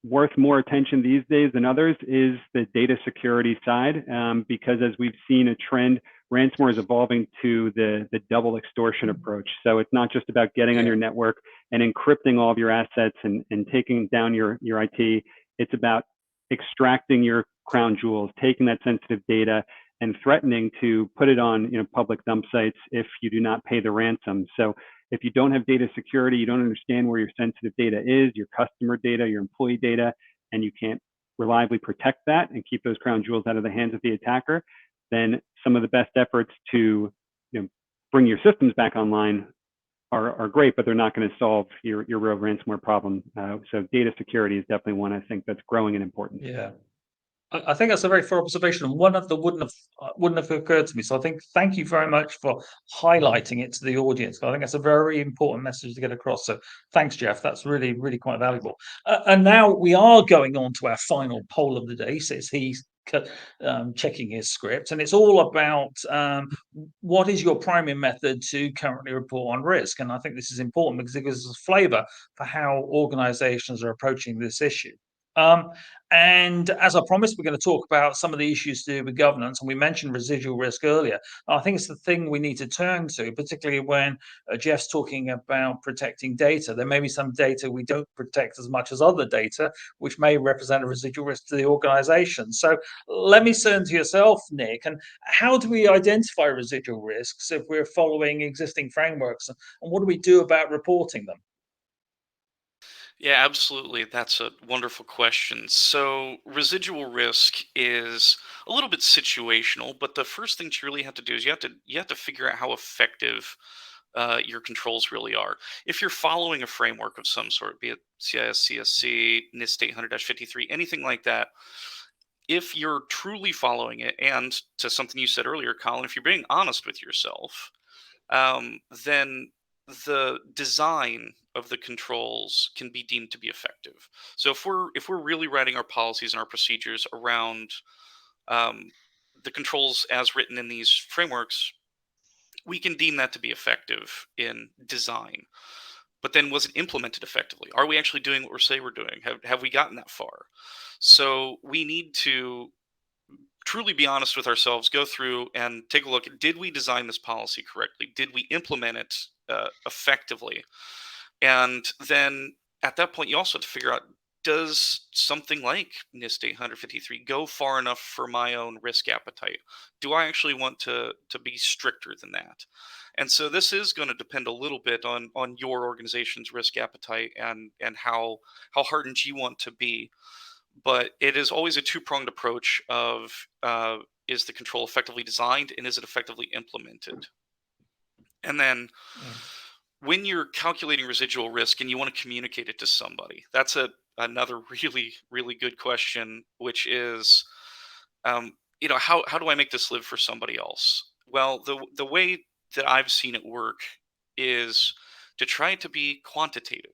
worth more attention these days than others is the data security side, because as we've seen a trend, ransomware is evolving to the double extortion approach. So it's not just about getting on your network and encrypting all of your assets and taking down your IT. It's about extracting your crown jewels, taking that sensitive data and threatening to put it on public dump sites if you do not pay the ransom. So if you don't have data security, you don't understand where your sensitive data is, your customer data, your employee data, and you can't reliably protect that and keep those crown jewels out of the hands of the attacker, then some of the best efforts to bring your systems back online are great, but they're not going to solve your real ransomware problem. So data security is definitely one I think that's growing in importance. Yeah. I think that's a very fair observation, and one of them wouldn't have occurred to me. So I think thank you very much for highlighting it to the audience. I think that's a very important message to get across. So thanks, Jeff. That's really, really quite valuable. And now we are going on to our final poll of the day, says he's checking his script, and it's all about what is your primary method to currently report on risk. And I think this is important because it gives us a flavor for how organizations are approaching this issue. And as I promised, we're going to talk about some of the issues to do with governance. And we mentioned residual risk earlier. I think it's the thing we need to turn to, particularly when Jeff's talking about protecting data. There may be some data we don't protect as much as other data, which may represent a residual risk to the organization. So let me turn to yourself, Nick. And how do we identify residual risks if we're following existing frameworks? And what do we do about reporting them? Yeah, absolutely. That's a wonderful question. So residual risk is a little bit situational, but the first thing you really have to do is you have to figure out how effective your controls really are. If you're following a framework of some sort, be it CIS, CSC, NIST 800-53, anything like that, if you're truly following it, and to something you said earlier, Colin, if you're being honest with yourself, then the design of the controls can be deemed to be effective. So if we're really writing our policies and our procedures around the controls as written in these frameworks, we can deem that to be effective in design. But then, was it implemented effectively? Are we actually doing what we say we're doing? Have we gotten that far? So we need to truly be honest with ourselves, go through and take a look at, did we design this policy correctly? Did we implement it effectively? And then at that point, you also have to figure out, does something like NIST 853 go far enough for my own risk appetite? Do I actually want to be stricter than that? And so this is going to depend a little bit on your organization's risk appetite and how hardened you want to be. but it is always a two-pronged approach of is the control effectively designed and is it effectively implemented? And then when you're calculating residual risk and you want to communicate it to somebody, that's another really, really good question, which is, how do I make this live for somebody else? Well, the way that I've seen it work is to try to be quantitative.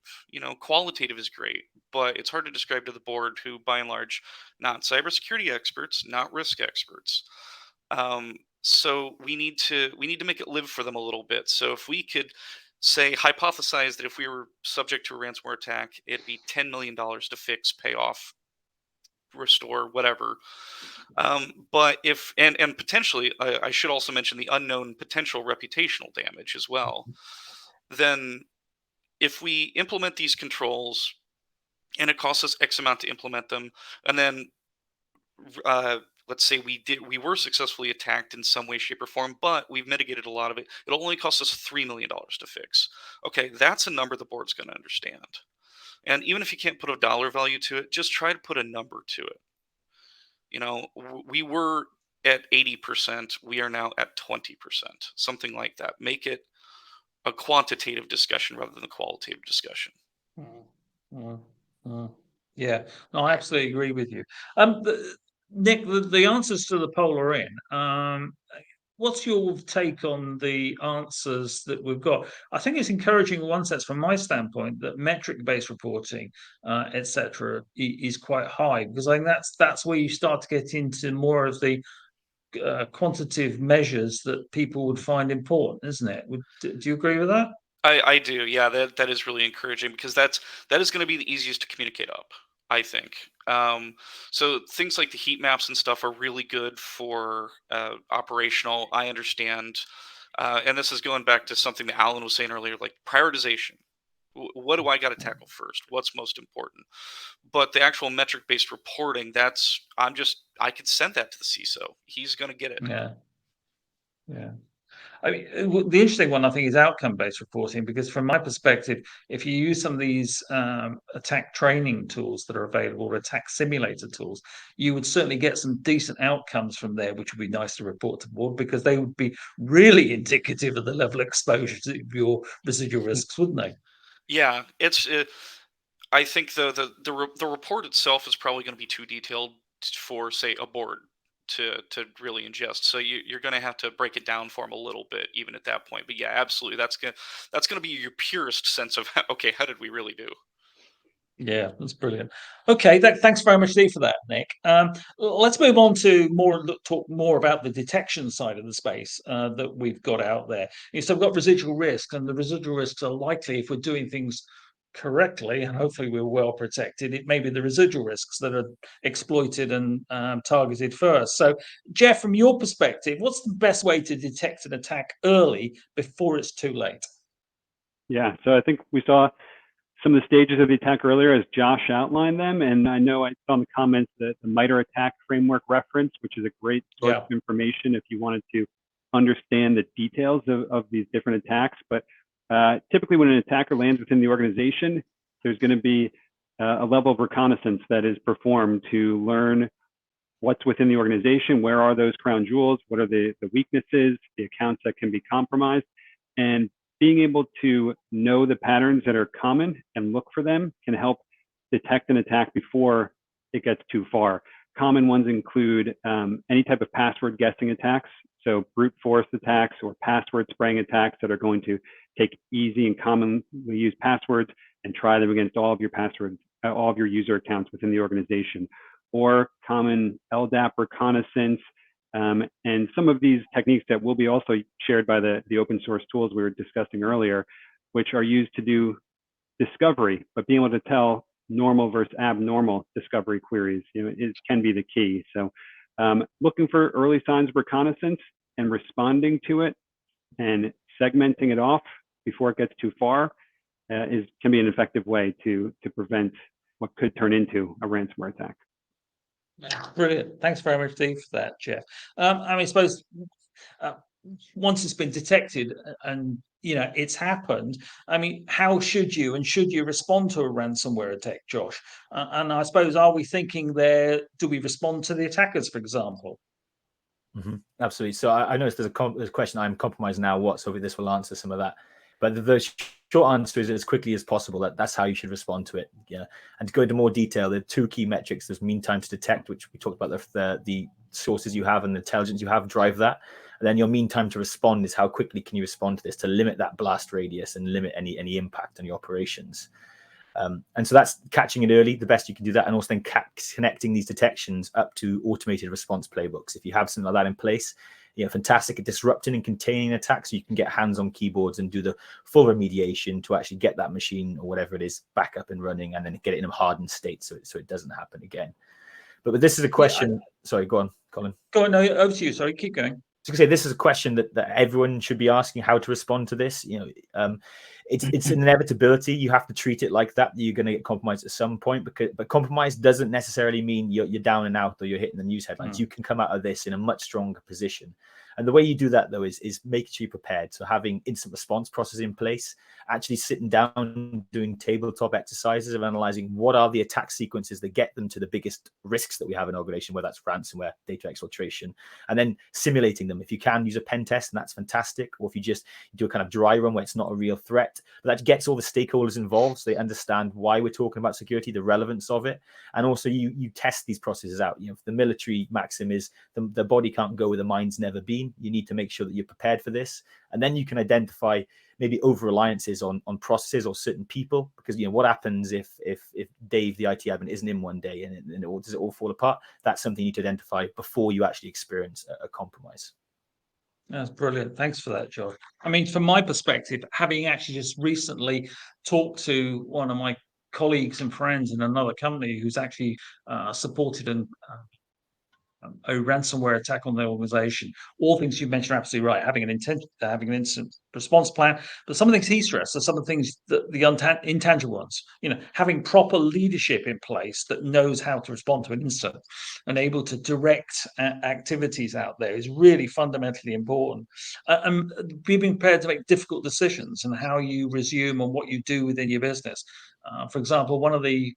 Qualitative is great, but it's hard to describe to the board who, by and large, not cybersecurity experts, not risk experts. So we need to make it live for them a little bit. So if we could say hypothesize that if we were subject to a ransomware attack, it'd be $10 million to fix, pay off, restore, whatever. But if and potentially, I should also mention the unknown potential reputational damage as well. Then if we implement these controls and it costs us X amount to implement them, and then let's say we were successfully attacked in some way, shape, or form, but we've mitigated a lot of it. It'll only cost us $3 million to fix. Okay, that's a number the board's going to understand. And even if you can't put a dollar value to it, just try to put a number to it. We were at 80%. We are now at 20%, something like that. Make it a quantitative discussion rather than a qualitative discussion. Yeah, no, I absolutely agree with you. Nick, the answers to the poll are in. What's your take on the answers that we've got? I think it's encouraging in one sense from my standpoint that metric-based reporting, etc., is quite high, because I think that's where you start to get into more of the quantitative measures that people would find important, isn't it? Do you agree with that? I do. Yeah, that is really encouraging, because that is going to be the easiest to communicate up, I think. So things like the heat maps and stuff are really good for operational. I understand. And this is going back to something that Alan was saying earlier, like prioritization. What do I got to tackle first? What's most important? But the actual metric-based reporting, I could send that to the CISO. He's going to get it. Yeah. I mean, the interesting one, I think, is outcome-based reporting, because from my perspective, if you use some of these attack training tools that are available, or attack simulator tools, you would certainly get some decent outcomes from there, which would be nice to report to the board, because they would be really indicative of the level of exposure to your residual risks, wouldn't they? Yeah, I think the report itself is probably going to be too detailed for, say, a board to really ingest. So you're going to have to break it down for them a little bit, even at that point. But yeah, absolutely, that's gonna be your purest sense of okay, how did we really do? Yeah, that's brilliant. Okay, thanks very much indeed for that, Nick. Let's move on to talk more about the detection side of the space that we've got out there. So we've got residual risk, and the residual risks are likely, if we're doing things correctly, and hopefully we're well protected, it may be the residual risks that are exploited and targeted first. So, Jeff, from your perspective, what's the best way to detect an attack early before it's too late? Yeah, so I think we saw some of the stages of the attack earlier as Josh outlined them, and I know I saw in the comments that the MITRE ATT&CK framework reference, which is a great source of information if you wanted to understand the details of these different attacks. But typically when an attacker lands within the organization, there's going to be a level of reconnaissance that is performed to learn what's within the organization, where are those crown jewels, what are the weaknesses, the accounts that can be compromised, and being able to know the patterns that are common and look for them can help detect an attack before it gets too far. Common ones include any type of password guessing attacks, so brute force attacks or password spraying attacks that are going to take easy and commonly used passwords and try them against all of your passwords, all of your user accounts within the organization, or common LDAP reconnaissance. And some of these techniques that will be also shared by the open source tools we were discussing earlier, which are used to do discovery, but being able to tell normal versus abnormal discovery queries, can be the key. So looking for early signs of reconnaissance and responding to it and segmenting it off before it gets too far can be an effective way to prevent what could turn into a ransomware attack. Brilliant. Thanks very much, Steve, for that, Jeff. I suppose once it's been detected and it's happened. I mean, how should you respond to a ransomware attack, Josh? And I suppose, are we thinking there, do we respond to the attackers, for example? Absolutely. So I noticed there's a question, I'm compromised now, what? So this will answer some of that. But the short answer is as quickly as possible. That's how you should respond to it. Yeah. And to go into more detail, there are two key metrics. There's mean time to detect, which we talked about, the sources you have and the intelligence you have drive that. And then your mean time to respond is how quickly can you respond to this to limit that blast radius and limit any impact on your operations. And so that's catching it early, the best you can do that, and also then connecting these detections up to automated response playbooks. If you have something like that in place, fantastic at disrupting and containing attacks, so you can get hands on keyboards and do the full remediation to actually get that machine or whatever it is back up and running, and then get it in a hardened state so it doesn't happen again. But this is a question. Sorry, go on, Colin. Go on, no, over to you. Sorry, keep going. To say, this is a question that everyone should be asking, how to respond to this. It's an inevitability. You have to treat it like that. You're going to get compromised at some point, but compromise doesn't necessarily mean you're down and out or you're hitting the news headlines. You can come out of this in a much stronger position. And the way you do that, though, is making sure you're prepared. So having instant response process in place, actually sitting down, doing tabletop exercises of analyzing what are the attack sequences that get them to the biggest risks that we have in an organization, whether that's ransomware, data exfiltration, and then simulating them. If you can use a pen test, and that's fantastic. Or if you just do a kind of dry run where it's not a real threat, but that gets all the stakeholders involved so they understand why we're talking about security, the relevance of it. And also you test these processes out. The military maxim is the body can't go where the mind's never been. You need to make sure that you're prepared for this. And then you can identify maybe over-reliances on processes or certain people, because what happens if Dave, the IT admin, isn't in one day and does it all fall apart? That's something you need to identify before you actually experience a compromise. That's brilliant. Thanks for that, Josh. I mean, from my perspective, having actually just recently talked to one of my colleagues and friends in another company who's actually supported a ransomware attack on the organization. All things you mentioned are absolutely right. Having an incident response plan, but some of the things he stressed are some of the things that the intangible ones. Having proper leadership in place that knows how to respond to an incident and able to direct activities out there is really fundamentally important. And being prepared to make difficult decisions and how you resume and what you do within your business. For example, the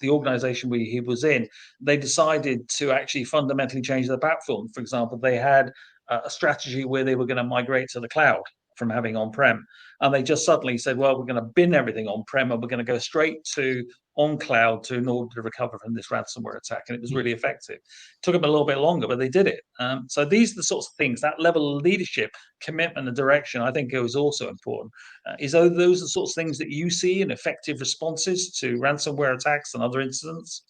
organization he was in, they decided to actually fundamentally change their platform. For example, they had a strategy where they were going to migrate to the cloud from having on-prem, and they just suddenly said, well, we're going to bin everything on-prem and we're going to go straight to on cloud in order to recover from this ransomware attack. And it was really effective. It took them a little bit longer, but they did it. So these are the sorts of things, that level of leadership, commitment and direction, I think is also important. Is those the sorts of things that you see in effective responses to ransomware attacks and other incidents?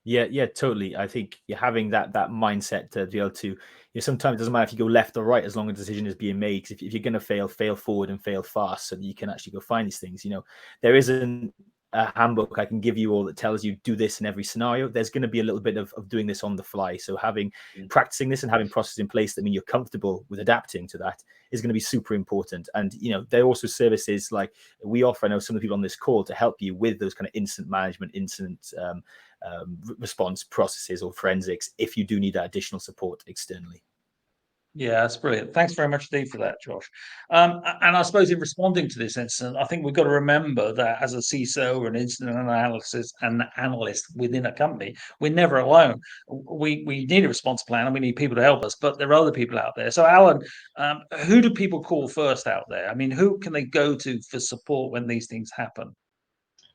Yeah, totally. I think you're having that mindset to be able to, sometimes it doesn't matter if you go left or right as long as a decision is being made. Because if you're going to fail forward and fail fast so that you can actually go find these things. There isn't a handbook I can give you all that tells you do this in every scenario. There's going to be a little bit of doing this on the fly. So practicing this and having processes in place that mean you're comfortable with adapting to that is going to be super important. And there are also services like we offer, I know some of the people on this call, to help you with those kind of incident management, incident response processes or forensics if you do need that additional support externally. Yeah, that's brilliant. Thanks very much indeed for that, Josh. And I suppose in responding to this incident, I think we've got to remember that as a CISO or an incident analyst within a company, we're never alone. We need a response plan and we need people to help us, but there are other people out there. So, Alan, who do people call first out there? I mean, who can they go to for support when these things happen?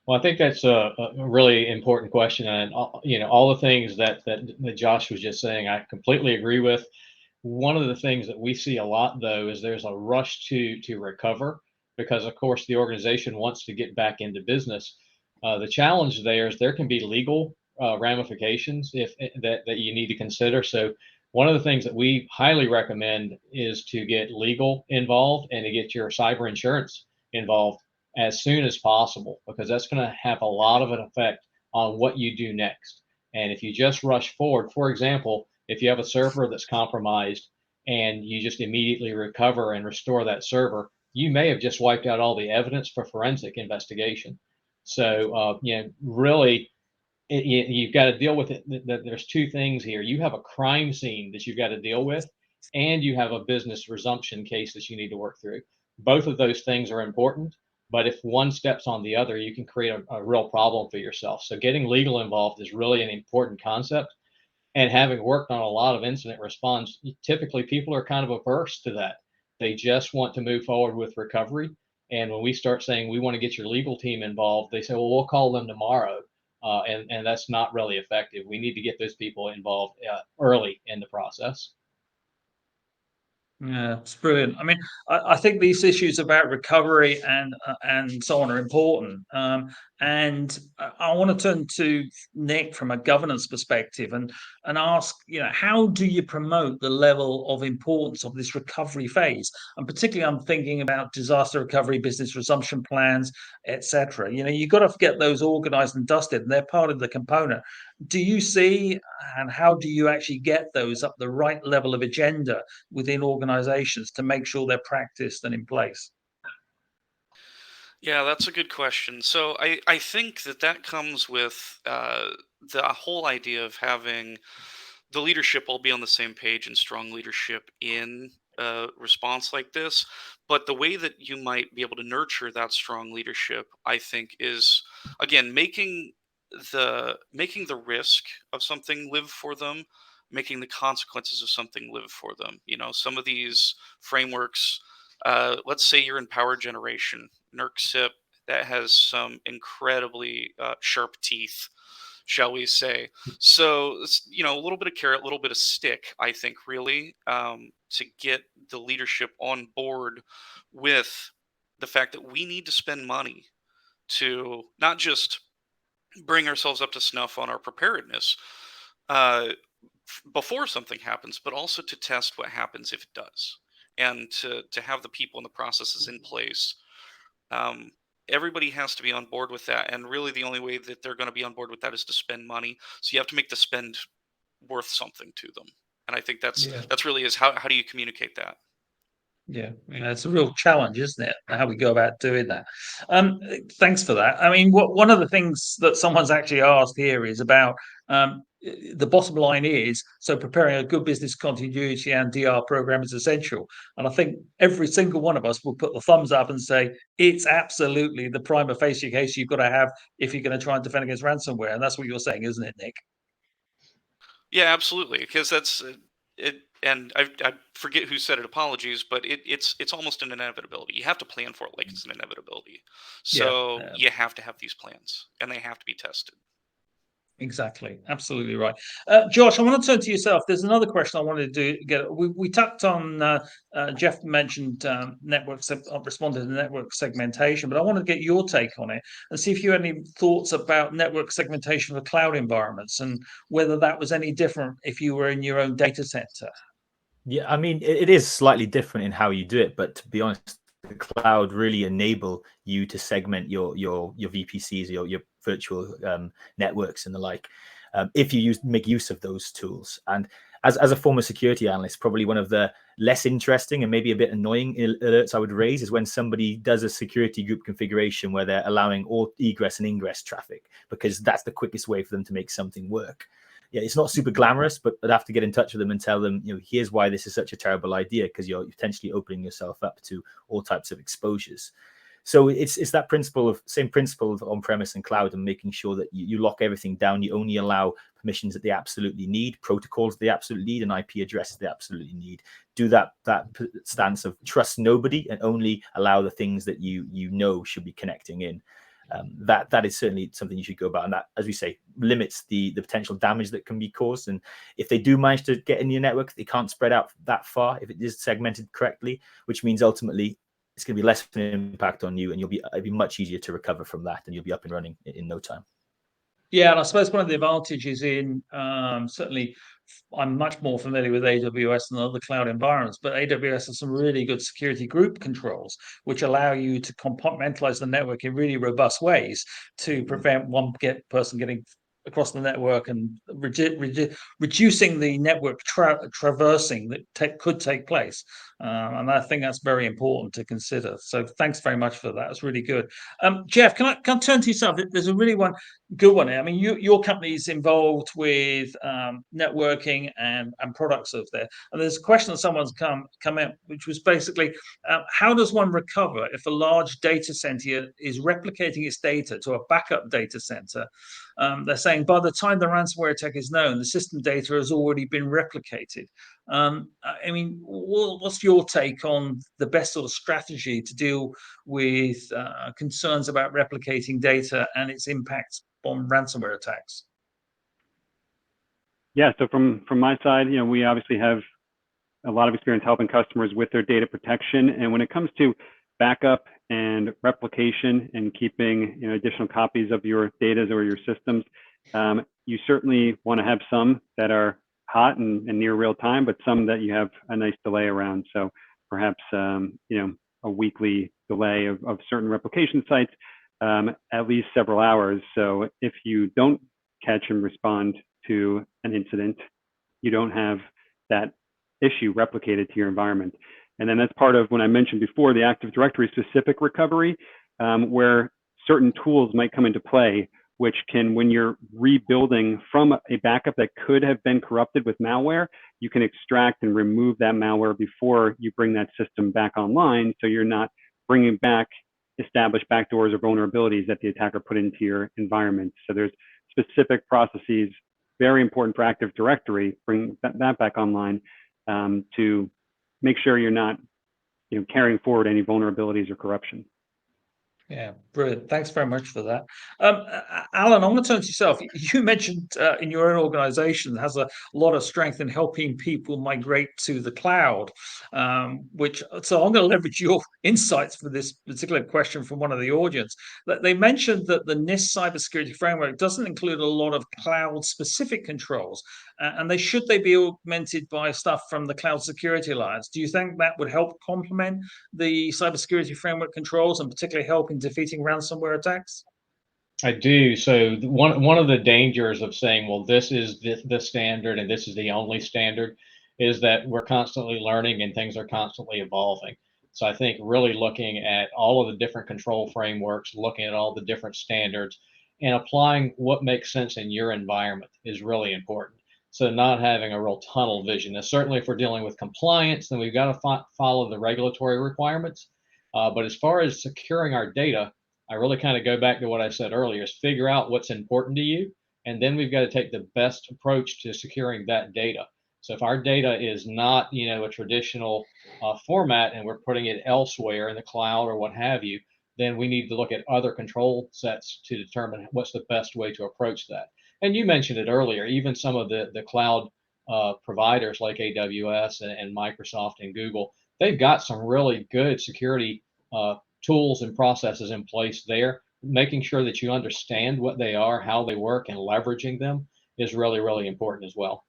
Well, I think that's a really important question, and all the things that Josh was just saying, I completely agree with. One of the things that we see a lot, though, is there's a rush to recover because, of course, the organization wants to get back into business. The challenge there is there can be legal ramifications that you need to consider. So one of the things that we highly recommend is to get legal involved and to get your cyber insurance involved as soon as possible, because that's going to have a lot of an effect on what you do next. And if you just rush forward, for example, if you have a server that's compromised and you just immediately recover and restore that server, you may have just wiped out all the evidence for forensic investigation. So, really, you've got to deal with it. There's two things here. You have a crime scene that you've got to deal with, and you have a business resumption case that you need to work through. Both of those things are important, but if one steps on the other, you can create a real problem for yourself. So getting legal involved is really an important concept. And having worked on a lot of incident response, typically people are kind of averse to that. They just want to move forward with recovery. And when we start saying we want to get your legal team involved, they say, well, we'll call them tomorrow. And that's not really effective. We need to get those people involved early in the process. Yeah, it's brilliant. I mean, I think these issues about recovery and so on are important. And I want to turn to Nick from a governance perspective and ask, how do you promote the level of importance of this recovery phase? And particularly, I'm thinking about disaster recovery, business resumption plans, etc. You've got to get those organized and dusted, and they're part of the component. Do you see, and how do you actually get those up the right level of agenda within organizations to make sure they're practiced and in place? Yeah, that's a good question. So I think that comes with the whole idea of having the leadership all be on the same page and strong leadership in a response like this. But the way that you might be able to nurture that strong leadership, I think, is again making the risk of something live for them, making the consequences of something live for them. Some of these frameworks, let's say you're in power generation, NERC that has some incredibly sharp teeth, shall we say. So, a little bit of carrot, a little bit of stick, I think, really, to get the leadership on board with the fact that we need to spend money to not just bring ourselves up to snuff on our preparedness before something happens, but also to test what happens if it does, and to have the people and the processes in place. Everybody has to be on board with that, and really the only way that they're going to be on board with that is to spend money. So you have to make the spend worth something to them, and I think that's really is how do you communicate that? Yeah, it's a real challenge, isn't it? How we go about doing that. Thanks for that. I mean, one of the things that someone's actually asked here is about the bottom line is, so preparing a good business continuity and DR program is essential. And I think every single one of us will put the thumbs up and say it's absolutely the prima facie case you've got to have if you're going to try and defend against ransomware. And that's what you're saying, isn't it, Nick? Yeah, absolutely, because that's it. And I forget who said it. Apologies, but it's almost an inevitability. You have to plan for it like it's an inevitability. So you have to have these plans, and they have to be tested. Exactly, absolutely right. Josh, I want to turn to yourself. There's another question I wanted to get. We touched on. Jeff mentioned responded to network segmentation, but I want to get your take on it and see if you had any thoughts about network segmentation for cloud environments and whether that was any different if you were in your own data center. Yeah, I mean, it is slightly different in how you do it, but to be honest, the cloud really enable you to segment your VPCs, your virtual networks and the like, if you make use of those tools. And as a former security analyst, probably one of the less interesting and maybe a bit annoying alerts I would raise is when somebody does a security group configuration where they're allowing all egress and ingress traffic, because that's the quickest way for them to make something work. Yeah, it's not super glamorous, but I'd have to get in touch with them and tell them, here's why this is such a terrible idea, because you're potentially opening yourself up to all types of exposures. So it's that same principle of on-premise and cloud, and making sure that you lock everything down. You only allow permissions that they absolutely need, protocols they absolutely need, and IP addresses they absolutely need. Do that stance of trust nobody and only allow the things that you know should be connecting in. That is certainly something you should go about, and that, as we say, limits the potential damage that can be caused. And if they do manage to get in your network, they can't spread out that far if it is segmented correctly, which means ultimately it's going to be less of an impact on you, and it'll be much easier to recover from that, and you'll be up and running in no time. Yeah, and I suppose one of the advantages in certainly, I'm much more familiar with AWS than other cloud environments, but AWS has some really good security group controls, which allow you to compartmentalize the network in really robust ways to prevent one person getting across the network and reducing the network traversing that could take place. And I think that's very important to consider. So thanks very much for that. That's really good. Jeff, can I turn to yourself? There's a really good one here. I mean, your company is involved with networking and products of there. And there's a question that someone's come in, which was basically, how does one recover if a large data center is replicating its data to a backup data center? They're saying by the time the ransomware attack is known, the system data has already been replicated. I mean, what's your take on the best sort of strategy to deal with concerns about replicating data and its impacts on ransomware attacks? Yeah, so from my side, we obviously have a lot of experience helping customers with their data protection. And when it comes to backup and replication and keeping additional copies of your data or your systems, you certainly want to have some that are hot and near real time, but some that you have a nice delay around. So perhaps a weekly delay of certain replication sites, at least several hours. So if you don't catch and respond to an incident, you don't have that issue replicated to your environment. And then that's part of when I mentioned before the Active Directory specific recovery, where certain tools might come into play, which can, when you're rebuilding from a backup that could have been corrupted with malware, you can extract and remove that malware before you bring that system back online. So you're not bringing back established backdoors or vulnerabilities that the attacker put into your environment. So there's specific processes, very important for Active Directory, bring that back online to make sure you're not carrying forward any vulnerabilities or corruption. Yeah, brilliant. Thanks very much for that. Alan, I'm going to turn to yourself. You mentioned in your own organization has a lot of strength in helping people migrate to the cloud, so I'm going to leverage your insights for this particular question from one of the audience. They mentioned that the NIST Cybersecurity Framework doesn't include a lot of cloud-specific controls, and should they be augmented by stuff from the Cloud Security Alliance? Do you think that would help complement the Cybersecurity Framework controls and particularly help in defeating ransomware attacks? I do. So one of the dangers of saying, well, this is the standard and this is the only standard, is that we're constantly learning and things are constantly evolving. So I think really looking at all of the different control frameworks, looking at all the different standards and applying what makes sense in your environment is really important. So not having a real tunnel vision. Now, certainly if we're dealing with compliance, then we've got to follow the regulatory requirements. But as far as securing our data, I really kind of go back to what I said earlier, is figure out what's important to you. And then we've got to take the best approach to securing that data. So if our data is not, a traditional format and we're putting it elsewhere in the cloud or what have you, then we need to look at other control sets to determine what's the best way to approach that. And you mentioned it earlier, even some of the cloud providers like AWS and Microsoft and Google, they've got some really good security tools and processes in place there. Making sure that you understand what they are, how they work, and leveraging them is really, really important as well.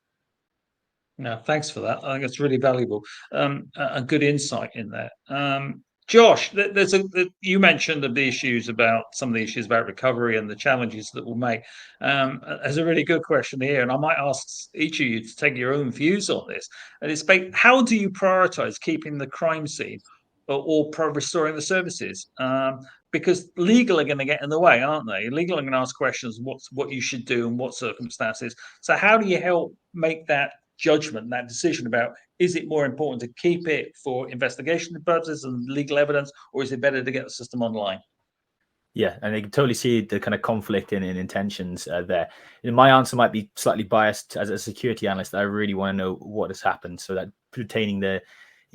No, thanks for that. I think it's really valuable. A good insight in that. Josh, you mentioned some of the issues about recovery and the challenges that we'll make. There's a really good question here, and I might ask each of you to take your own views on this. And it's how do you prioritize keeping the crime scene or restoring the services? Because legal are going to get in the way, aren't they? Legal are going to ask questions, what you should do and what circumstances. So how do you help make that judgment, that decision about, is it more important to keep it for investigation purposes and legal evidence, or is it better to get the system online? Yeah, and I can totally see the kind of conflict in intentions there. My answer might be slightly biased. As a security analyst, I really want to know what has happened, so that pertaining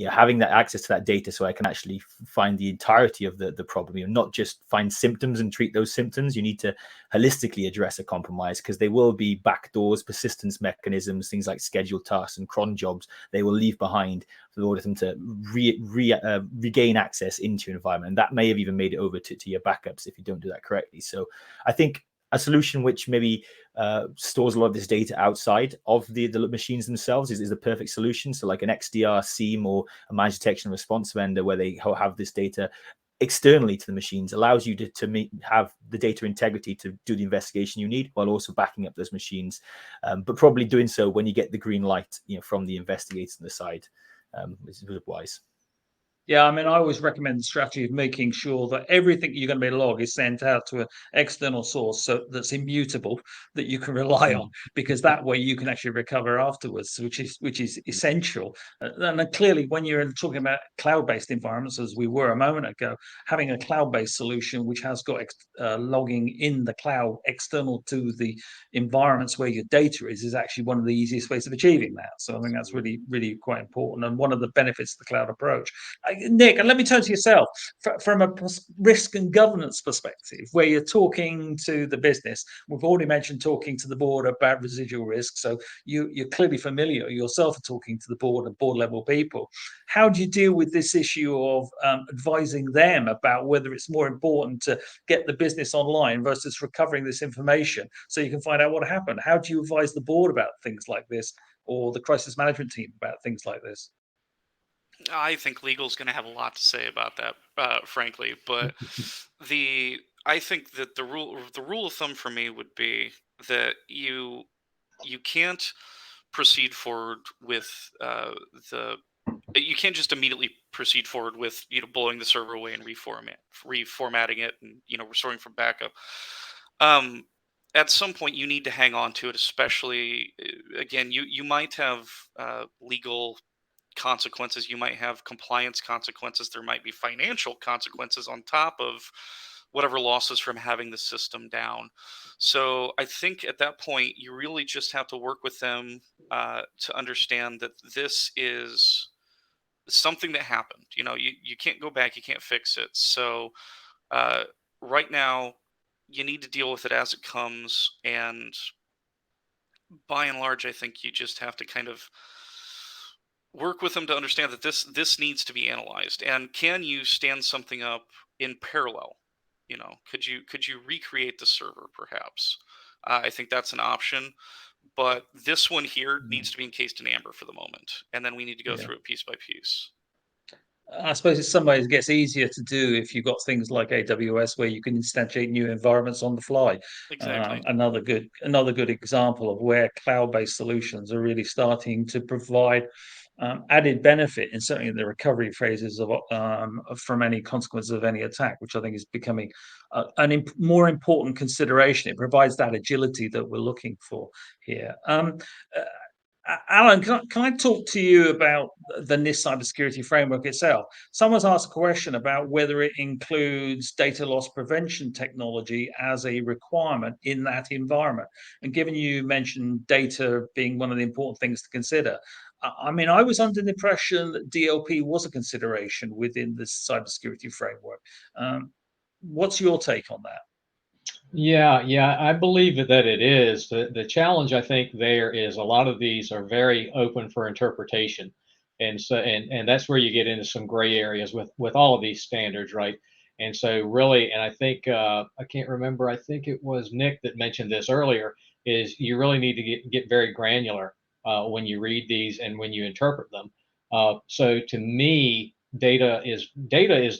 having that access to that data, so I can actually find the entirety of the problem. Not just find symptoms and treat those symptoms. You need to holistically address a compromise, because there will be backdoors, persistence mechanisms, things like scheduled tasks and cron jobs they will leave behind in order for them to regain access into your environment. And that may have even made it over to your backups if you don't do that correctly. So I think a solution which maybe stores a lot of this data outside of the machines themselves is the perfect solution. So like an XDR, SIEM, or a managed detection and response vendor where they have this data externally to the machines allows you to have the data integrity to do the investigation you need, while also backing up those machines, but probably doing so when you get the green light, from the investigator on the side, is wise. Yeah, I mean, I always recommend the strategy of making sure that everything you're going to be log is sent out to an external source, so that's immutable, that you can rely on, because that way you can actually recover afterwards, which is essential. And then clearly, when you're talking about cloud-based environments, as we were a moment ago, having a cloud-based solution which has got logging in the cloud external to the environments where your data is actually one of the easiest ways of achieving that. So I think that's really, really quite important, and one of the benefits of the cloud approach. Nick, and let me turn to yourself from a risk and governance perspective, where you're talking to the business. We've already mentioned talking to the board about residual risk, so you're clearly familiar yourself talking to the board and board level people. How do you deal with this issue of advising them about whether it's more important to get the business online versus recovering this information so you can find out what happened? How do you advise the board about things like this, or the crisis management team about things like this? I think legal is going to have a lot to say about that, frankly. But I think that the rule of thumb for me would be that you can't proceed forward with the you can't just immediately proceed forward with blowing the server away and reformatting it, and restoring from backup. At some point, you need to hang on to it, especially again, you might have legal consequences, you might have compliance consequences, there might be financial consequences on top of whatever losses from having the system down. So I think at that point you really just have to work with them to understand that this is something that happened. You can't go back, you can't fix it. So uh, right now you need to deal with it as it comes, and by and large I think you just have to kind of work with them to understand that this needs to be analyzed. And can you stand something up in parallel? Could you recreate the server perhaps? I think that's an option, but this one here needs to be encased in amber for the moment, and then we need to go through it piece by piece. I suppose in some ways it gets easier to do if you've got things like AWS, where you can instantiate new environments on the fly. Exactly. Another good example of where cloud-based solutions are really starting to provide added benefit, and certainly in the recovery phases from any consequences of any attack, which I think is becoming more important consideration. It provides that agility that we're looking for here. Alan, can I talk to you about the NIST Cybersecurity Framework itself? Someone's asked a question about whether it includes data loss prevention technology as a requirement in that environment. And given you mentioned data being one of the important things to consider, I mean, I was under the impression that DLP was a consideration within the cybersecurity framework. What's your take on that? Yeah, I believe that it is. The challenge I think there is a lot of these are very open for interpretation. And so and that's where you get into some gray areas with all of these standards, right? And so really, and I think I can't remember, I think it was Nick that mentioned this earlier, is you really need to get very granular when you read these and when you interpret them. So to me, data is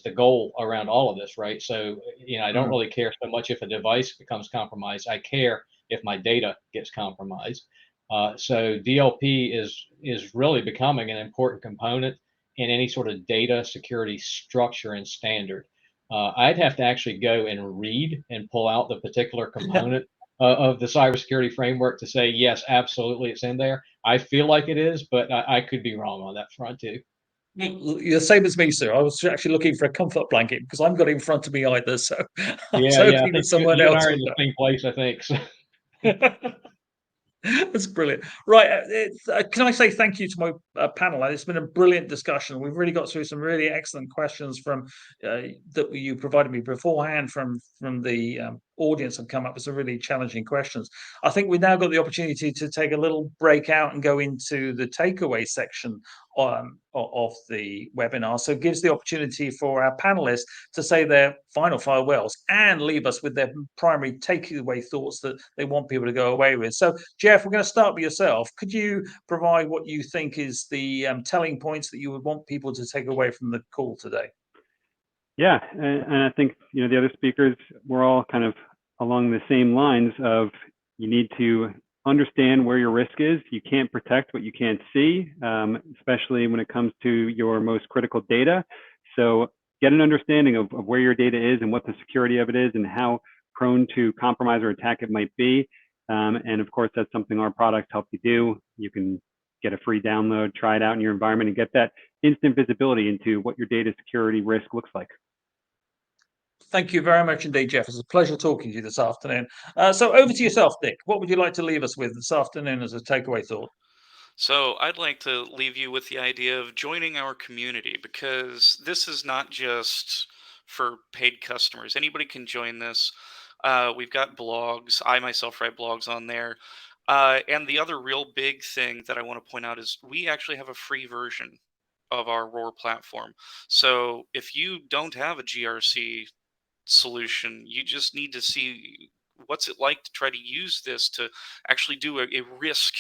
the goal around all of this, right? So I don't really care so much if a device becomes compromised. I care if my data gets compromised. So DLP is really becoming an important component in any sort of data security structure and standard. I'd have to actually go and read and pull out the particular component of the cybersecurity framework to say, yes, absolutely, it's in there. I feel like it is, but I could be wrong on that front too. You're the same as me, sir. I was actually looking for a comfort blanket because I've got it in front of me either. So I was Yeah, I hoping that think someone you and I else are in would the know. same place, I think. So. That's brilliant. Right. Can I say thank you to my panel? It's been a brilliant discussion. We've really got through some really excellent questions from that you provided me beforehand from the audience, have come up with some really challenging questions. I think we've now got the opportunity to take a little break out and go into the takeaway section of the webinar. So it gives the opportunity for our panelists to say their final farewells and leave us with their primary takeaway thoughts that they want people to go away with. So Jeff, we're going to start with yourself. Could you provide what you think is the telling points that you would want people to take away from the call today? Yeah, and I think, the other speakers were all kind of along the same lines of you need to understand where your risk is. You can't protect what you can't see, especially when it comes to your most critical data. So get an understanding of where your data is and what the security of it is and how prone to compromise or attack it might be. And of course, that's something our products help you do. You can get a free download, try it out in your environment, and get that instant visibility into what your data security risk looks like. Thank you very much indeed, Jeff. It's a pleasure talking to you this afternoon. So over to yourself, Nick. What would you like to leave us with this afternoon as a takeaway thought? So I'd like to leave you with the idea of joining our community, because this is not just for paid customers. Anybody can join this. We've got blogs. I myself write blogs on there. And the other real big thing that I want to point out is we actually have a free version of our ROAR platform. So if you don't have a GRC solution, you just need to see what's it like to try to use this to actually do a risk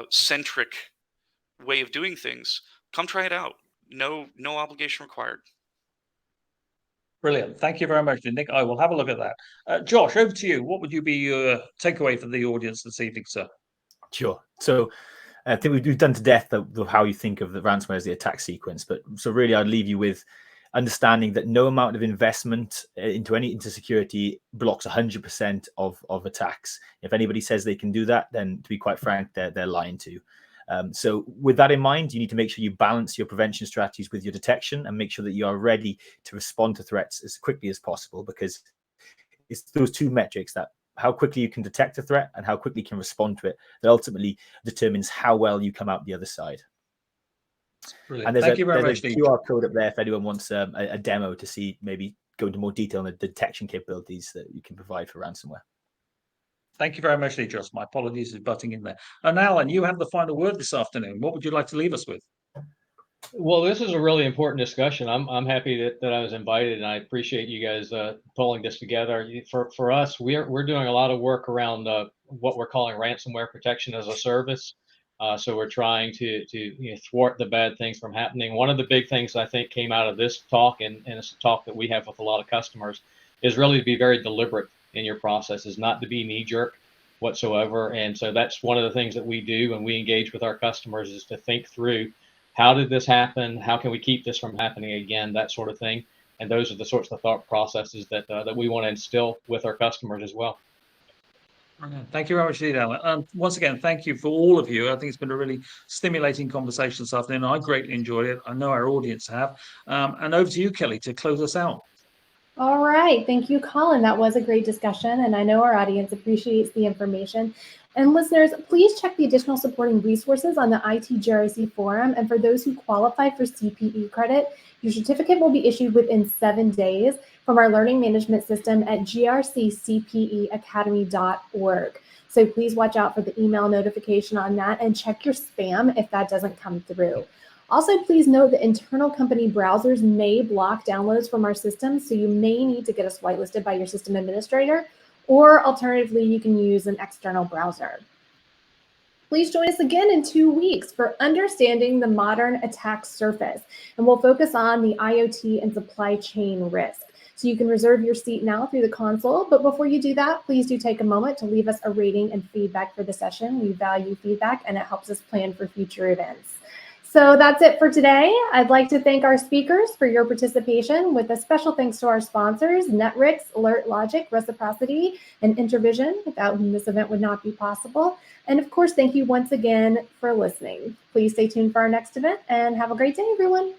centric way of doing things. Come try it out. No obligation required. Brilliant. Thank you very much, Nick. I will have a look at that. Josh, over to you. What would you be your takeaway for the audience this evening, sir? Sure. So I think we've done to death how you think of the ransomware as the attack sequence. But so really, I'd leave you with understanding that no amount of investment into security blocks 100% of attacks. If anybody says they can do that, then to be quite frank, they're lying to you. So with that in mind, you need to make sure you balance your prevention strategies with your detection and make sure that you are ready to respond to threats as quickly as possible, because it's those two metrics, that how quickly you can detect a threat and how quickly you can respond to it, that ultimately determines how well you come out the other side. Brilliant. And there's Thank you very a much, Steve. QR code up there if anyone wants a demo to see, maybe go into more detail on the detection capabilities that you can provide for ransomware. Thank you very much, Lee. Josh. My apologies for butting in there. And Alan, you have the final word this afternoon. What would you like to leave us with? Well, this is a really important discussion. I'm happy that I was invited, and I appreciate you guys pulling this together. For us, we're doing a lot of work around what we're calling ransomware protection as a service. So we're trying to thwart the bad things from happening. One of the big things I think came out of this talk, and it's a talk that we have with a lot of customers, is really to be very deliberate in your processes, not to be knee-jerk whatsoever. And so that's one of the things that we do when we engage with our customers, is to think through, how did this happen? How can we keep this from happening again? That sort of thing. And those are the sorts of thought processes that we want to instill with our customers as well. Thank you very much indeed, Alan. Once again, thank you for all of you. I think it's been a really stimulating conversation this afternoon. I greatly enjoyed it. I know our audience have. And over to you, Kelly, to close us out. All right. Thank you, Colin. That was a great discussion, and I know our audience appreciates the information. And listeners, please check the additional supporting resources on the ITGRC forum. And for those who qualify for CPE credit, your certificate will be issued within 7 days from our learning management system at grccpeacademy.org. So please watch out for the email notification on that and check your spam if that doesn't come through. Also, please note that internal company browsers may block downloads from our system, so you may need to get us whitelisted by your system administrator, or alternatively, you can use an external browser. Please join us again in 2 weeks for Understanding the Modern Attack Surface, and we'll focus on the IoT and supply chain risk. So you can reserve your seat now through the console, but before you do that, please do take a moment to leave us a rating and feedback for the session. We value feedback, and it helps us plan for future events. So that's it for today. I'd like to thank our speakers for your participation, with a special thanks to our sponsors, Netrix, AlertLogic, Reciprocity, and InterVision, without whom this event would not be possible. And of course, thank you once again for listening. Please stay tuned for our next event, and have a great day, everyone.